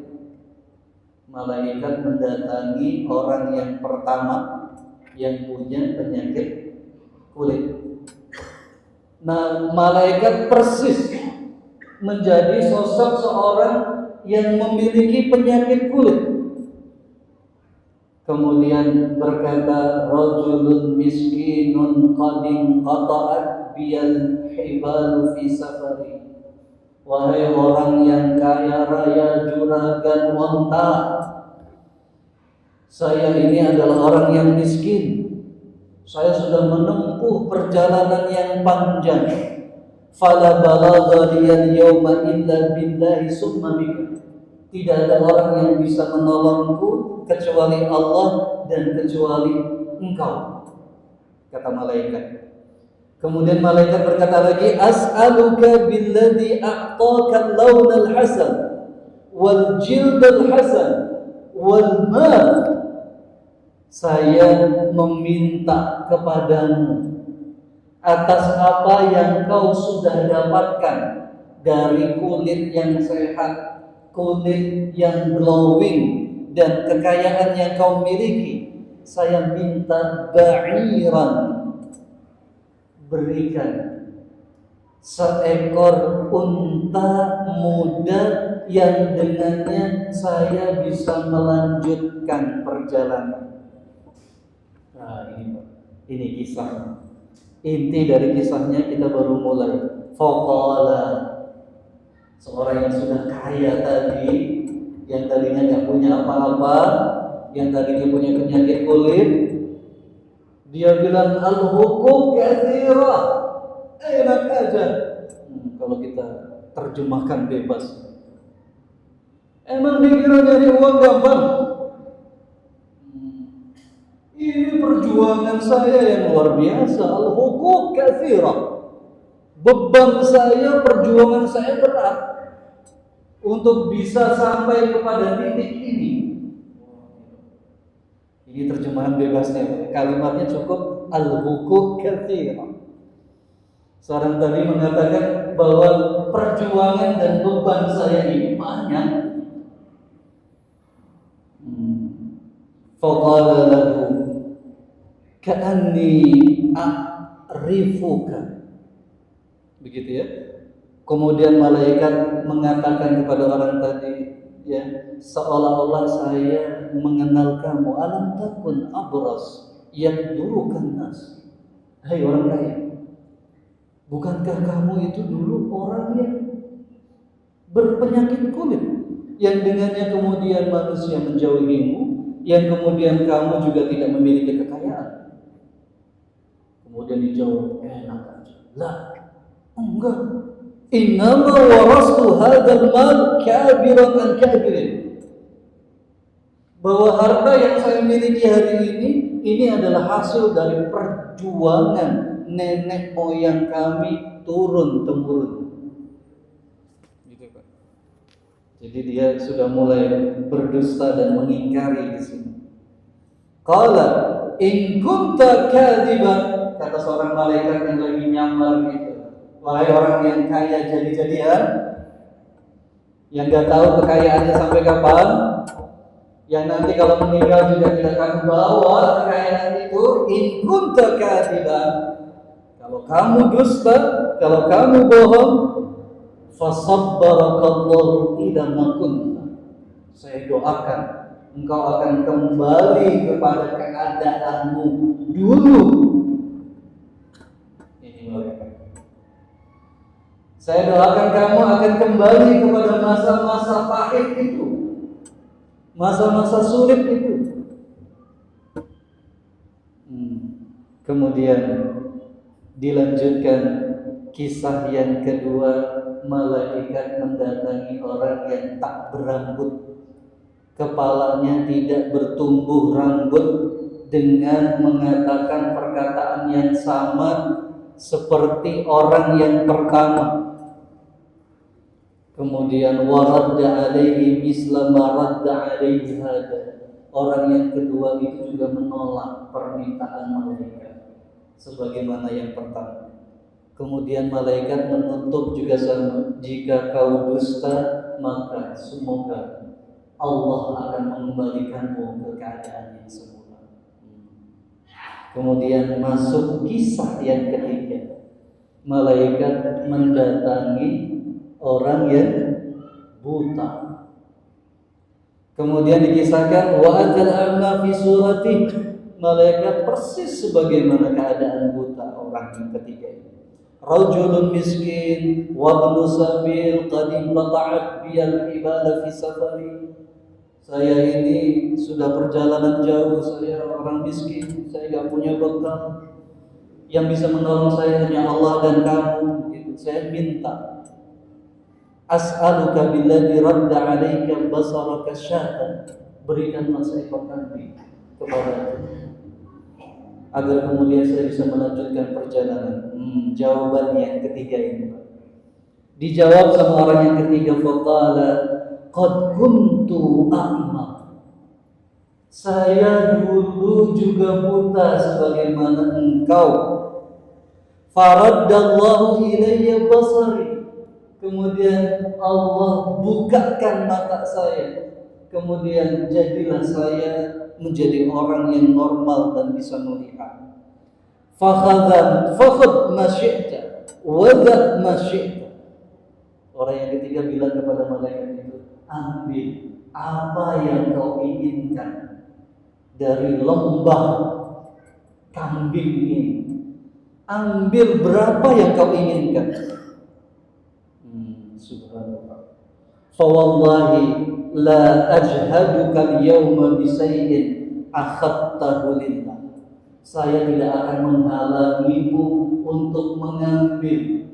Speaker 3: Malaikat mendatangi orang yang pertama yang punya penyakit kulit. Nah, malaikat persis menjadi sosok seorang yang memiliki penyakit kulit. Kemudian berkata, rajulun miskinun qadin qata'at biyal hibalu fi safari. Wahai orang yang kaya raya juragan onta, saya ini adalah orang yang miskin. Saya sudah menempuh perjalanan yang panjang. Fala balagha liyal yawma illa billahi summa bika. Tidak ada orang yang bisa menolongku kecuali Allah dan kecuali engkau, kata malaikat. Kemudian malaikat berkata lagi, as'aluka billadhi a'taka al-lawn al-hasan wal jild al-hasan wal mal. Saya meminta kepadamu atas apa yang kau sudah dapatkan dari kulit yang sehat, kulit yang glowing, dan kekayaan yang kau miliki. Saya minta ba'iran, berikan seekor unta muda yang dengannya saya bisa melanjutkan perjalanan. Nah, ini kisah. Inti dari kisahnya kita baru mulai. Faqala, seorang yang sudah kaya tadi, yang tadinya nggak punya apa-apa, yang tadinya punya penyakit kulit, dia bilang al-huquq katsira, enak aja. Kalau kita terjemahkan bebas, emang dikira nyari uang gampang? Ini perjuangan saya yang luar biasa. Al-huquq katsira, beban saya, perjuangan saya berat untuk bisa sampai kepada titik ini. Ini terjemahan bebasnya, kalimatnya cukup al-huquq katsira. Seorang tadi mengatakan bahwa perjuangan dan beban saya ini banyak. Faqala lahu ka'anni a'rifuka. Begitu ya. Kemudian malaikat mengatakan kepada orang tadi, ya, seolah-olah saya mengenal kamu. Alam takun abras yaddurukan nas. Hai orang kaya, bukankah kamu itu dulu orang yang berpenyakit kulit, yang dengannya kemudian manusia menjauhimu, yang kemudian kamu juga tidak memiliki kekayaan? Kemudian dijawab, enak aja. Lah, enggak. Innama warastu hadzal mal kabiran an kabirin. Bahwa harta yang saya miliki hari ini adalah hasil dari perjuangan nenek moyang kami turun temurun. Gitu, Pak. Jadi dia sudah mulai berdusta dan mengingkari di sini. Qala in kunta kadziban, kata seorang malaikat yang lagi nyamar gitu. Wahai orang yang kaya jadi-jadian, yang gak tahu kekayaannya sampai kapan, yang nanti kalau meninggal juga tidak akan bawa kekayaan itu. In kunta kadziban, kalau kamu dusta, kalau kamu bohong, fasabbarakallahu ila ma kunta. Saya doakan engkau akan kembali kepada keadaanmu dulu. Ini mereka. Saya doakan kamu akan kembali kepada masa-masa pahit itu, masa-masa sulit itu. Kemudian dilanjutkan kisah yang kedua, malaikat mendatangi orang yang tak berambut, kepalanya tidak bertumbuh rambut, dengan mengatakan perkataan yang sama seperti orang yang pertama. Kemudian waradda alaihi misla ma radda alaihi hada. Orang yang kedua itu juga menolak permintaan malaikat sebagaimana yang pertama. Kemudian malaikat menutup juga sama, jika kau dusta maka semoga Allah akan mengembalikanmu ke keadaan yang semula. Kemudian masuk kisah yang ketiga, malaikat mendatangi orang yang buta. Kemudian dikisahkan wa atal a'ma fi surati, malaikat persis sebagaimana keadaan buta orang yang ketiga ini. Rajulun miskin wa ibnu sabil qad inqata'at biyal ibada fi safari. Saya ini sudah perjalanan jauh, saya orang miskin, saya tidak punya bekal. Yang bisa menolong saya hanya Allah dan kamu. Gitu. Saya minta. As'aluka billadhi radda 'alaika basaraka syatan, berikanlah seekor kambing kepadaku agar kemudian saya bisa melanjutkan perjalanan. Jawaban yang ketiga ini, dijawab sama orang yang ketiga, faqala qad kuntu a'ma, saya dulu juga buta sebagaimana engkau. Faraddallahu ilayya basari, kemudian Allah bukakan mata saya, kemudian jadilah saya menjadi orang yang normal dan bisa melihat. Fakhadh ma syi'ta wa dzat ma syi'ta. Orang yang ketiga bilang kepada malaikat itu, ambil apa yang kau inginkan dari lembah kambing ini. Ambil berapa yang kau inginkan. Subhanallah. Fa wallahi la ajhaduka al-yawma bi shay'in akhadtahu lillah. Saya tidak akan menghalangimu untuk mengambil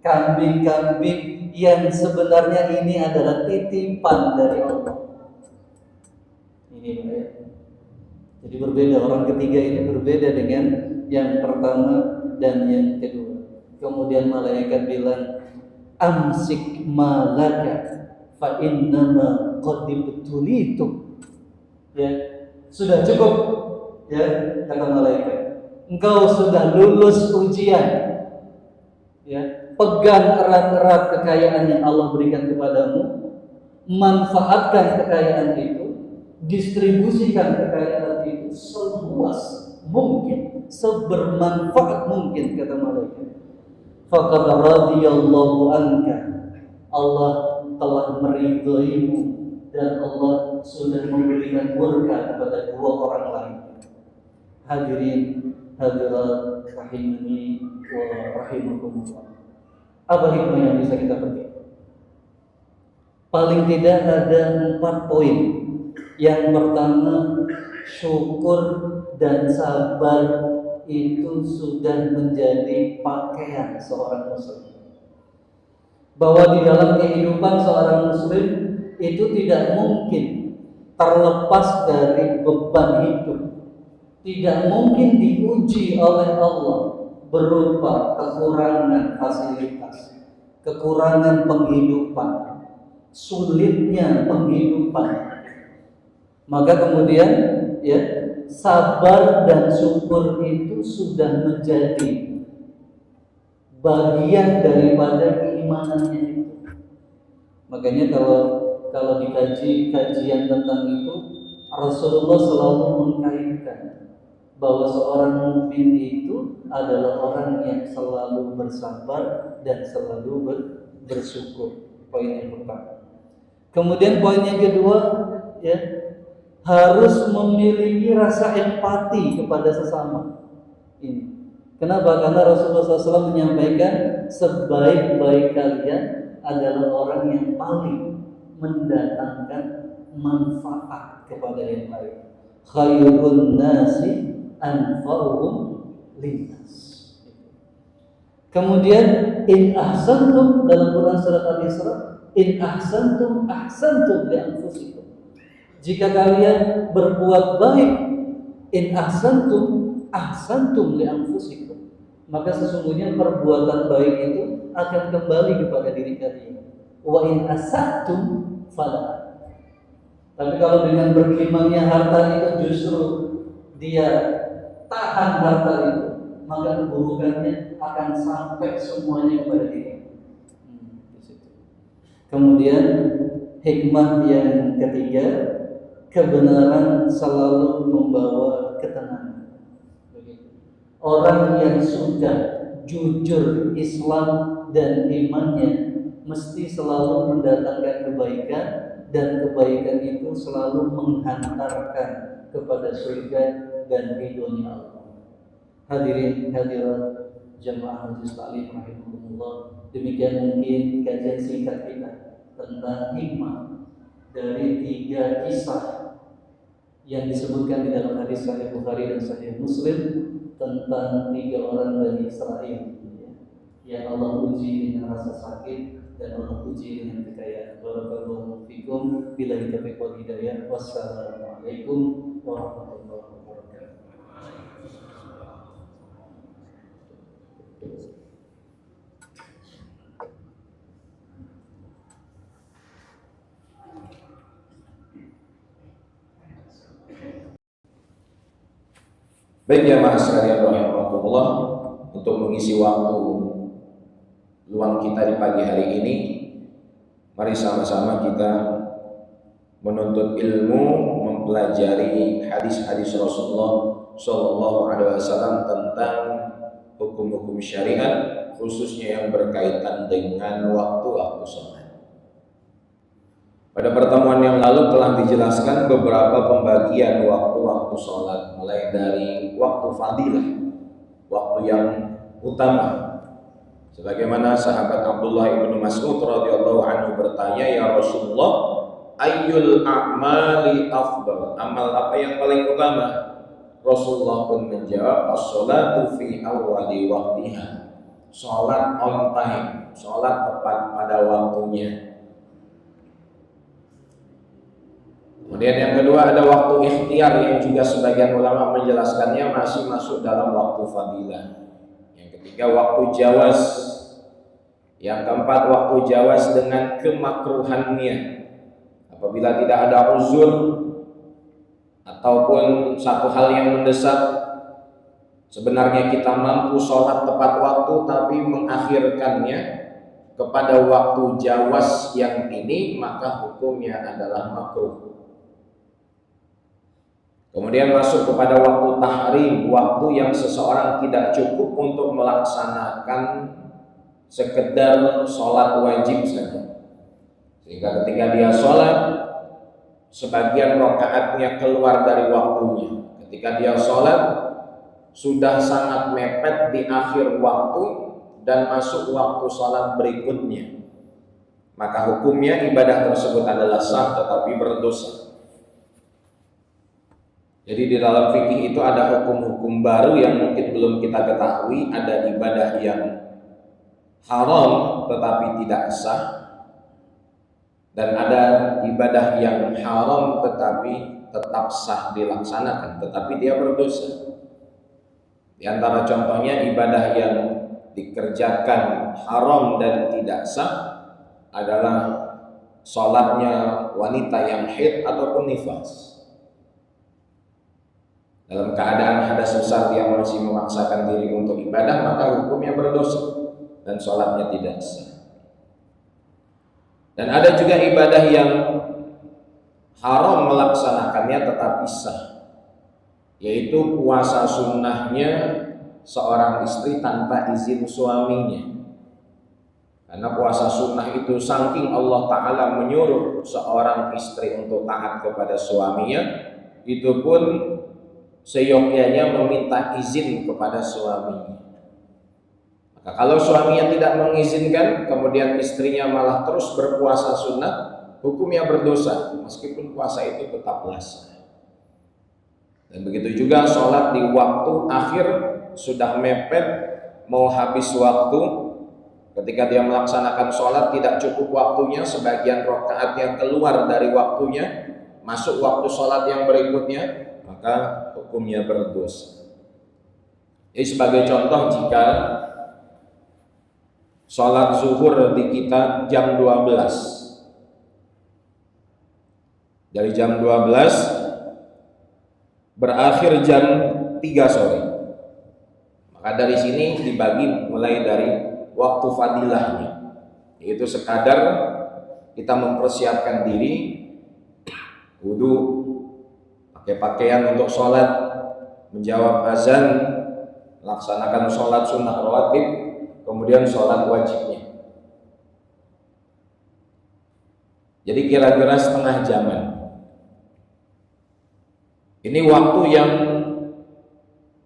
Speaker 3: kambing-kambing yang sebenarnya ini adalah titipan dari Allah. Ini ya. Jadi berbeda, orang ketiga ini berbeda dengan yang pertama dan yang kedua. Kemudian malaikat bilang, amsik malaka fa innama qad ibtulitum. Ya, sudah cukup ya, kata malaikat. Engkau sudah lulus ujian. Ya, pegang erat-erat kekayaan yang Allah berikan kepadamu, manfaatkan kekayaan itu, distribusikan kekayaan itu seluas mungkin, sebermanfaat mungkin, kata malaikat. Faqad radiyallahu anka, Allah telah meridhoimu dan Allah sudah memberikan berkah kepada dua orang lain. Hadirin hadirat rahimani wa rahimakumullah. Apa hikmah yang bisa kita petik? Paling tidak ada 4 poin. Yang pertama, syukur dan sabar itu sudah menjadi pakaian seorang muslim. Bahwa di dalam kehidupan seorang muslim itu tidak mungkin terlepas dari beban hidup. Tidak mungkin diuji oleh Allah berupa kekurangan fasilitas, kekurangan penghidupan, sulitnya penghidupan. Maka kemudian ya, sabar dan syukur itu sudah menjadi bagian daripada keimanannya itu. Makanya kalau dikaji kajian tentang itu, Rasulullah selalu mengkaitkan bahwa seorang mukmin itu adalah orang yang selalu bersabar dan selalu bersyukur. Poin yang pertama. Kemudian poin yang kedua, ya, harus memiliki rasa empati kepada sesama. Ini. Kenapa? Karena Rasulullah SAW menyampaikan sebaik-baik kalian adalah orang yang paling mendatangkan manfaat kepada yang lain. Khairun nasi anfa'uhum linnas. Kemudian in ahsantum, dalam Quran surat Al-Isra, in ahsantum ahsantum li anfusikum. Jika kalian berbuat baik, in ahsantum ahsantum li anfusikum, maka sesungguhnya perbuatan baik itu akan kembali kepada diri kalian. Wa in asatum fala. Tapi kalau dengan berkelimannya harta itu justru dia tahan harta itu, maka keburukannya akan sampai semuanya kepada diri. Kemudian hikmah yang ketiga, kebenaran selalu membawa ketenangan. Orang yang sudah jujur Islam dan imannya mesti selalu mendatangkan kebaikan dan kebaikan itu selalu menghantarkan kepada surga dan ridhonya Allah. Hadirin hadirat jamaah majelis taklim rahimakumullah, demikian mungkin kajian singkat kita tentang hikmah dari 3 kisah yang disebutkan di dalam hadis Sahih Bukhari dan Sahih Muslim tentang 3 orang Bani Israel yang Allah uji dengan rasa sakit dan Allah uji dengan kekayaan. Barakallahu fikum, billahi taufiq wal hidayah. Wassalamualaikum warahmatullahi wabarakatuh.
Speaker 1: Baik jamaah sekalian rahimakumullah, untuk mengisi waktu luang kita di pagi hari ini, mari sama-sama kita menuntut ilmu, mempelajari hadis-hadis Rasulullah Shallallahu Alaihi Wasallam tentang hukum-hukum syariat, khususnya yang berkaitan dengan waktu-waktu sholat. Pada pertemuan yang lalu telah dijelaskan beberapa pembagian waktu-waktu sholat, mulai dari waktu fadilah, waktu yang utama. Sebagaimana sahabat Abdullah ibnu Mas'ud radhiyallahu anhu bertanya, ya Rasulullah, ayyul a'mali afdal? Amal apa yang paling utama? Rasulullah pun menjawab, as-sholatu fi awwali waqtiha. Sholat on time, sholat tepat pada waktunya. Kemudian yang kedua ada waktu ikhtiar yang juga sebagian ulama menjelaskannya masih masuk dalam waktu fadilah. Yang ketiga waktu jawaz. Yang keempat waktu jawaz dengan kemakruhannya. Apabila tidak ada uzur ataupun satu hal yang mendesak, sebenarnya kita mampu sholat tepat waktu tapi mengakhirkannya kepada waktu jawaz yang ini, maka hukumnya adalah makruh. Kemudian masuk kepada waktu tahrim, waktu yang seseorang tidak cukup untuk melaksanakan sekedar sholat wajib saja, sehingga ketika dia sholat sebagian rakaatnya keluar dari waktunya. Ketika dia sholat sudah sangat mepet di akhir waktu dan masuk waktu sholat berikutnya, maka hukumnya ibadah tersebut adalah sah tetapi berdosa. Jadi di dalam fikih itu ada hukum-hukum baru yang mungkin belum kita ketahui. Ada ibadah yang haram tetapi tidak sah, dan ada ibadah yang haram tetapi tetap sah dilaksanakan, tetapi dia berdosa. Di antara contohnya ibadah yang dikerjakan haram dan tidak sah adalah sholatnya wanita yang haid ataupun nifas. Dalam keadaan hadas besar dia masih memaksakan diri untuk ibadah, maka hukumnya berdosa dan sholatnya tidak sah. Dan ada juga ibadah yang haram melaksanakannya tetapi sah, yaitu puasa sunnahnya seorang istri tanpa izin suaminya. Karena puasa sunnah itu saking Allah Ta'ala menyuruh seorang istri untuk taat kepada suaminya, itu pun seyogyanya meminta izin kepada suaminya. Maka kalau suaminya tidak mengizinkan, kemudian istrinya malah terus berpuasa sunnah, hukumnya berdosa meskipun puasa itu tetaplah sah. Dan begitu juga sholat di waktu akhir, sudah mepet mau habis waktu, ketika dia melaksanakan sholat tidak cukup waktunya, sebagian rakaat yang keluar dari waktunya, masuk waktu sholat yang berikutnya, maka hukumnya berdosa. Jadi sebagai contoh, jika sholat zuhur di kita jam 12, dari jam 12 berakhir jam 3 sore, maka dari sini dibagi mulai dari waktu fadilahnya, yaitu sekadar kita mempersiapkan diri, wudu, pakai pakaian untuk sholat, menjawab azan, melaksanakan sholat sunnah rawatib, kemudian sholat wajibnya. Jadi kira-kira setengah jaman. Ini waktu yang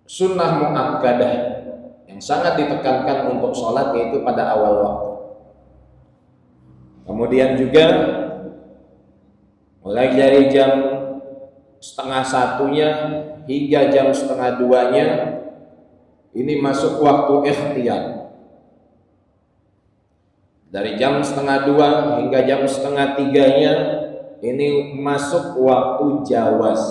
Speaker 1: sunnah muakkadah, yang sangat ditekankan untuk sholat, yaitu pada awal waktu. Kemudian juga mulai dari jam setengah satunya hingga jam setengah duanya, ini masuk waktu ikhtiyar. Dari jam setengah dua hingga jam setengah tiganya, ini masuk waktu jawaz.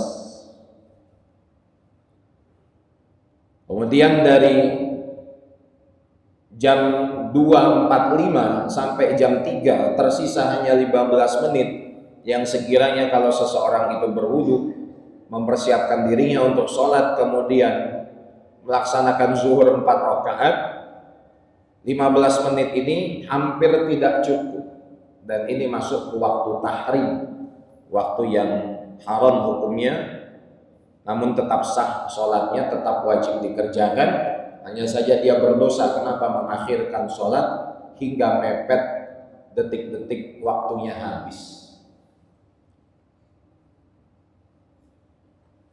Speaker 1: Kemudian dari jam 2.45 sampai jam 3 tersisa hanya 15 menit yang sekiranya kalau seseorang itu berwudu, mempersiapkan dirinya untuk sholat, kemudian melaksanakan zuhur 4 rakaat, 15 menit ini hampir tidak cukup, dan ini masuk ke waktu tahrim, waktu yang haram hukumnya, namun tetap sah sholatnya, tetap wajib dikerjakan. Hanya saja dia berdosa kenapa mengakhirkan sholat hingga mepet detik-detik waktunya habis.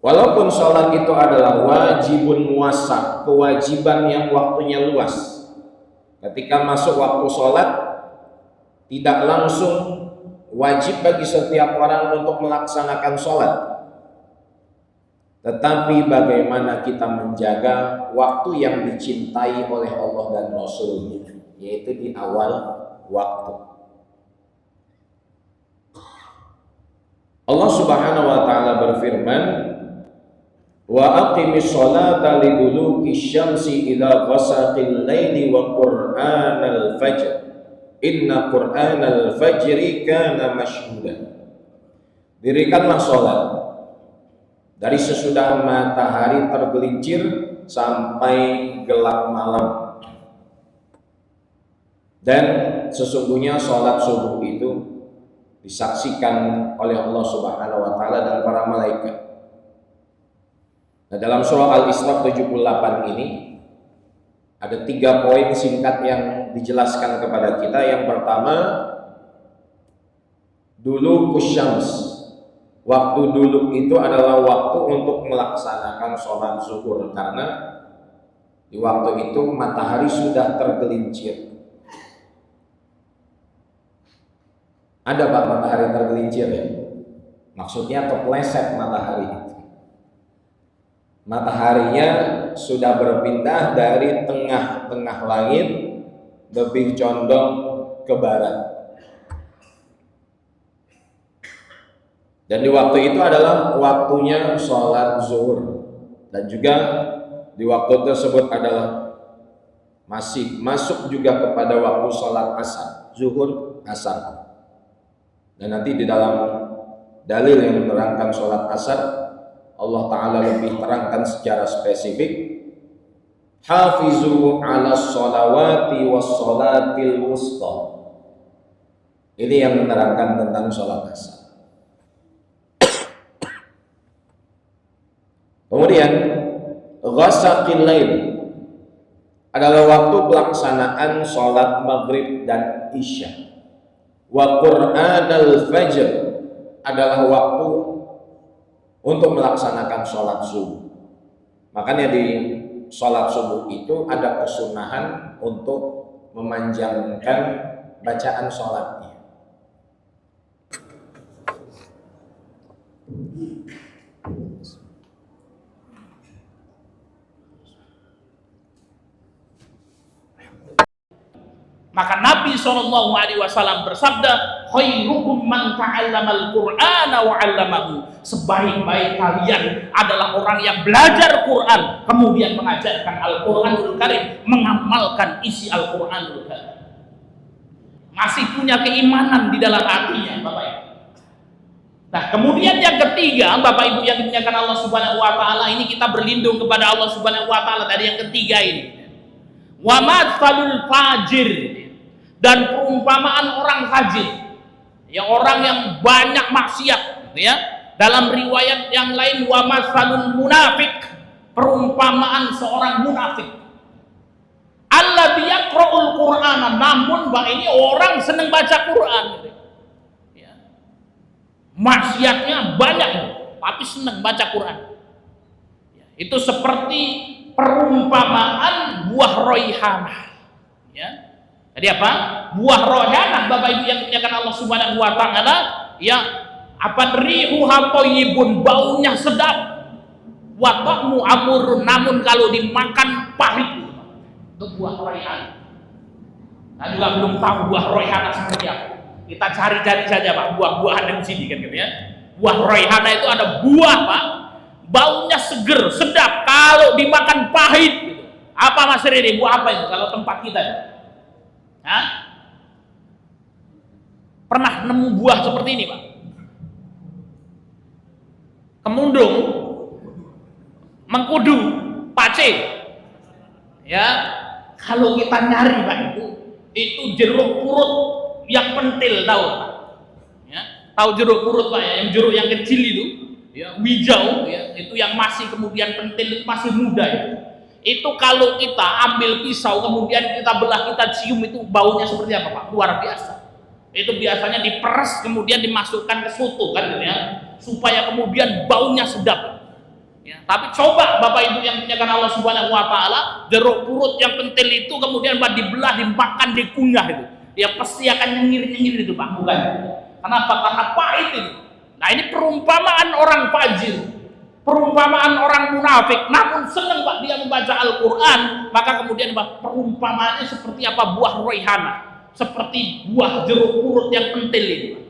Speaker 1: Walaupun sholat itu adalah wajibun muwassa, kewajiban yang waktunya luas, ketika masuk waktu sholat tidak langsung wajib bagi setiap orang untuk melaksanakan sholat. Tetapi bagaimana kita menjaga waktu yang dicintai oleh Allah dan Rasul-Nya, yaitu di awal waktu. Allah Subhanahu wa taala berfirman, "Wa aqimis sholata liduluki syamsi ila ghasaqil laili wa qur'anal fajr. Inna qur'anal fajri kana mashhuda." Dirikanlah sholat dari sesudah matahari tergelincir sampai gelap malam. Dan sesungguhnya sholat subuh itu disaksikan oleh Allah Subhanahu wa taala dan para malaikat. Nah, dalam surah Al-Isra 78 ini ada 3 poin singkat yang dijelaskan kepada kita. Yang pertama, dulu kusyams. Waktu dulu itu adalah waktu untuk melaksanakan sholat zuhur, karena di waktu itu matahari sudah tergelincir. Ada Pak matahari tergelincir ya? Maksudnya kepleset matahari itu. Mataharinya sudah berpindah dari tengah-tengah langit lebih condong ke barat. Dan di waktu itu adalah waktunya sholat zuhur, dan juga di waktu tersebut adalah masih masuk juga kepada waktu sholat asar, zuhur asar. Dan nanti di dalam dalil yang menerangkan sholat asar, Allah Ta'ala lebih terangkan secara spesifik, hafizu ala sholawati was sholatil wusta. Ini yang menerangkan tentang sholat asar. Kemudian ghasaqil lail adalah waktu pelaksanaan sholat maghrib dan isya. Wa qur'anal fajr adalah waktu untuk melaksanakan sholat subuh. Makanya di sholat subuh itu ada kesunahan untuk memanjangkan bacaan sholatnya.
Speaker 4: Maka Nabi SAW bersabda, khairukum man ta'allamal Qur'ana wa 'allamahu. Sebaik-baik kalian adalah orang yang belajar Quran kemudian mengajarkan Al-Qur'anul Karim, mengamalkan isi Al-Qur'anul Karim. Masih punya keimanan di dalam hatinya, Bapak Ibu. Nah, kemudian yang ketiga, Bapak Ibu yang dimuliakan Allah Subhanahu wa taala, ini kita berlindung kepada Allah Subhanahu wa taala dari yang ketiga ini. Wa matsalul fajir, dan perumpamaan orang fajir, ya orang yang banyak maksiat, ya. Dalam riwayat yang lain, wa matsalul munafik, perumpamaan seorang munafik. Alladzi yaqra'ul Qur'ana, namun Bang ini orang senang baca Quran. Ya. maksiatnya banyak, tapi senang baca Quran. Itu seperti perumpamaan buah roihanah. Ya. Jadi apa? Buah roihanah, Bapak Ibu yang dimuliakan Allah Subhanahu wa taala, ya, apa rihuha thayyibun, baunya sedap. Wa ta'mu amurun, namun kalau dimakan pahit. Itu buah roihanah. Nah, juga belum tahu buah roihanah seperti apa. Kita cari-cari saja Pak, buah-buahan di sini kan gitu ya. Buah roihanah itu ada buah Pak, baunya seger, sedap, kalau dimakan pahit gitu. Apa Mas Riri, buah apa itu kalau tempat kita? Hah? Pernah nemu buah seperti ini Pak? Kemundung, mengkudu, pace. Ya, kalau kita nyari Pak itu jeruk purut yang pentil, tahu Pak? Ya, tahu jeruk purut Pak ya, yang jeruk yang kecil itu, ya, hijau, ya, itu yang masih kemudian pentil, itu masih muda ya. Itu kalau kita ambil pisau kemudian kita belah, kita cium, itu baunya seperti apa Pak? Luar biasa. Itu biasanya diperes kemudian dimasukkan ke soto kan gitu ya, supaya kemudian baunya sedap. Ya, tapi coba Bapak Ibu yang dimuliakan Allah Subhanahu wa taala, jeruk purut yang pentil itu kemudian dibelah, dimakan, dikunyah itu, dia pasti akan nyengir-nyengir itu Pak, bukan? Kenapa? Karena pahit itu. Nah, ini perumpamaan orang fajir, perumpamaan orang munafik, namun senang Pak dia membaca Al-Quran, maka kemudian Pak, perumpamaannya seperti apa? Buah roihanah, seperti buah jeruk purut yang pentil itu.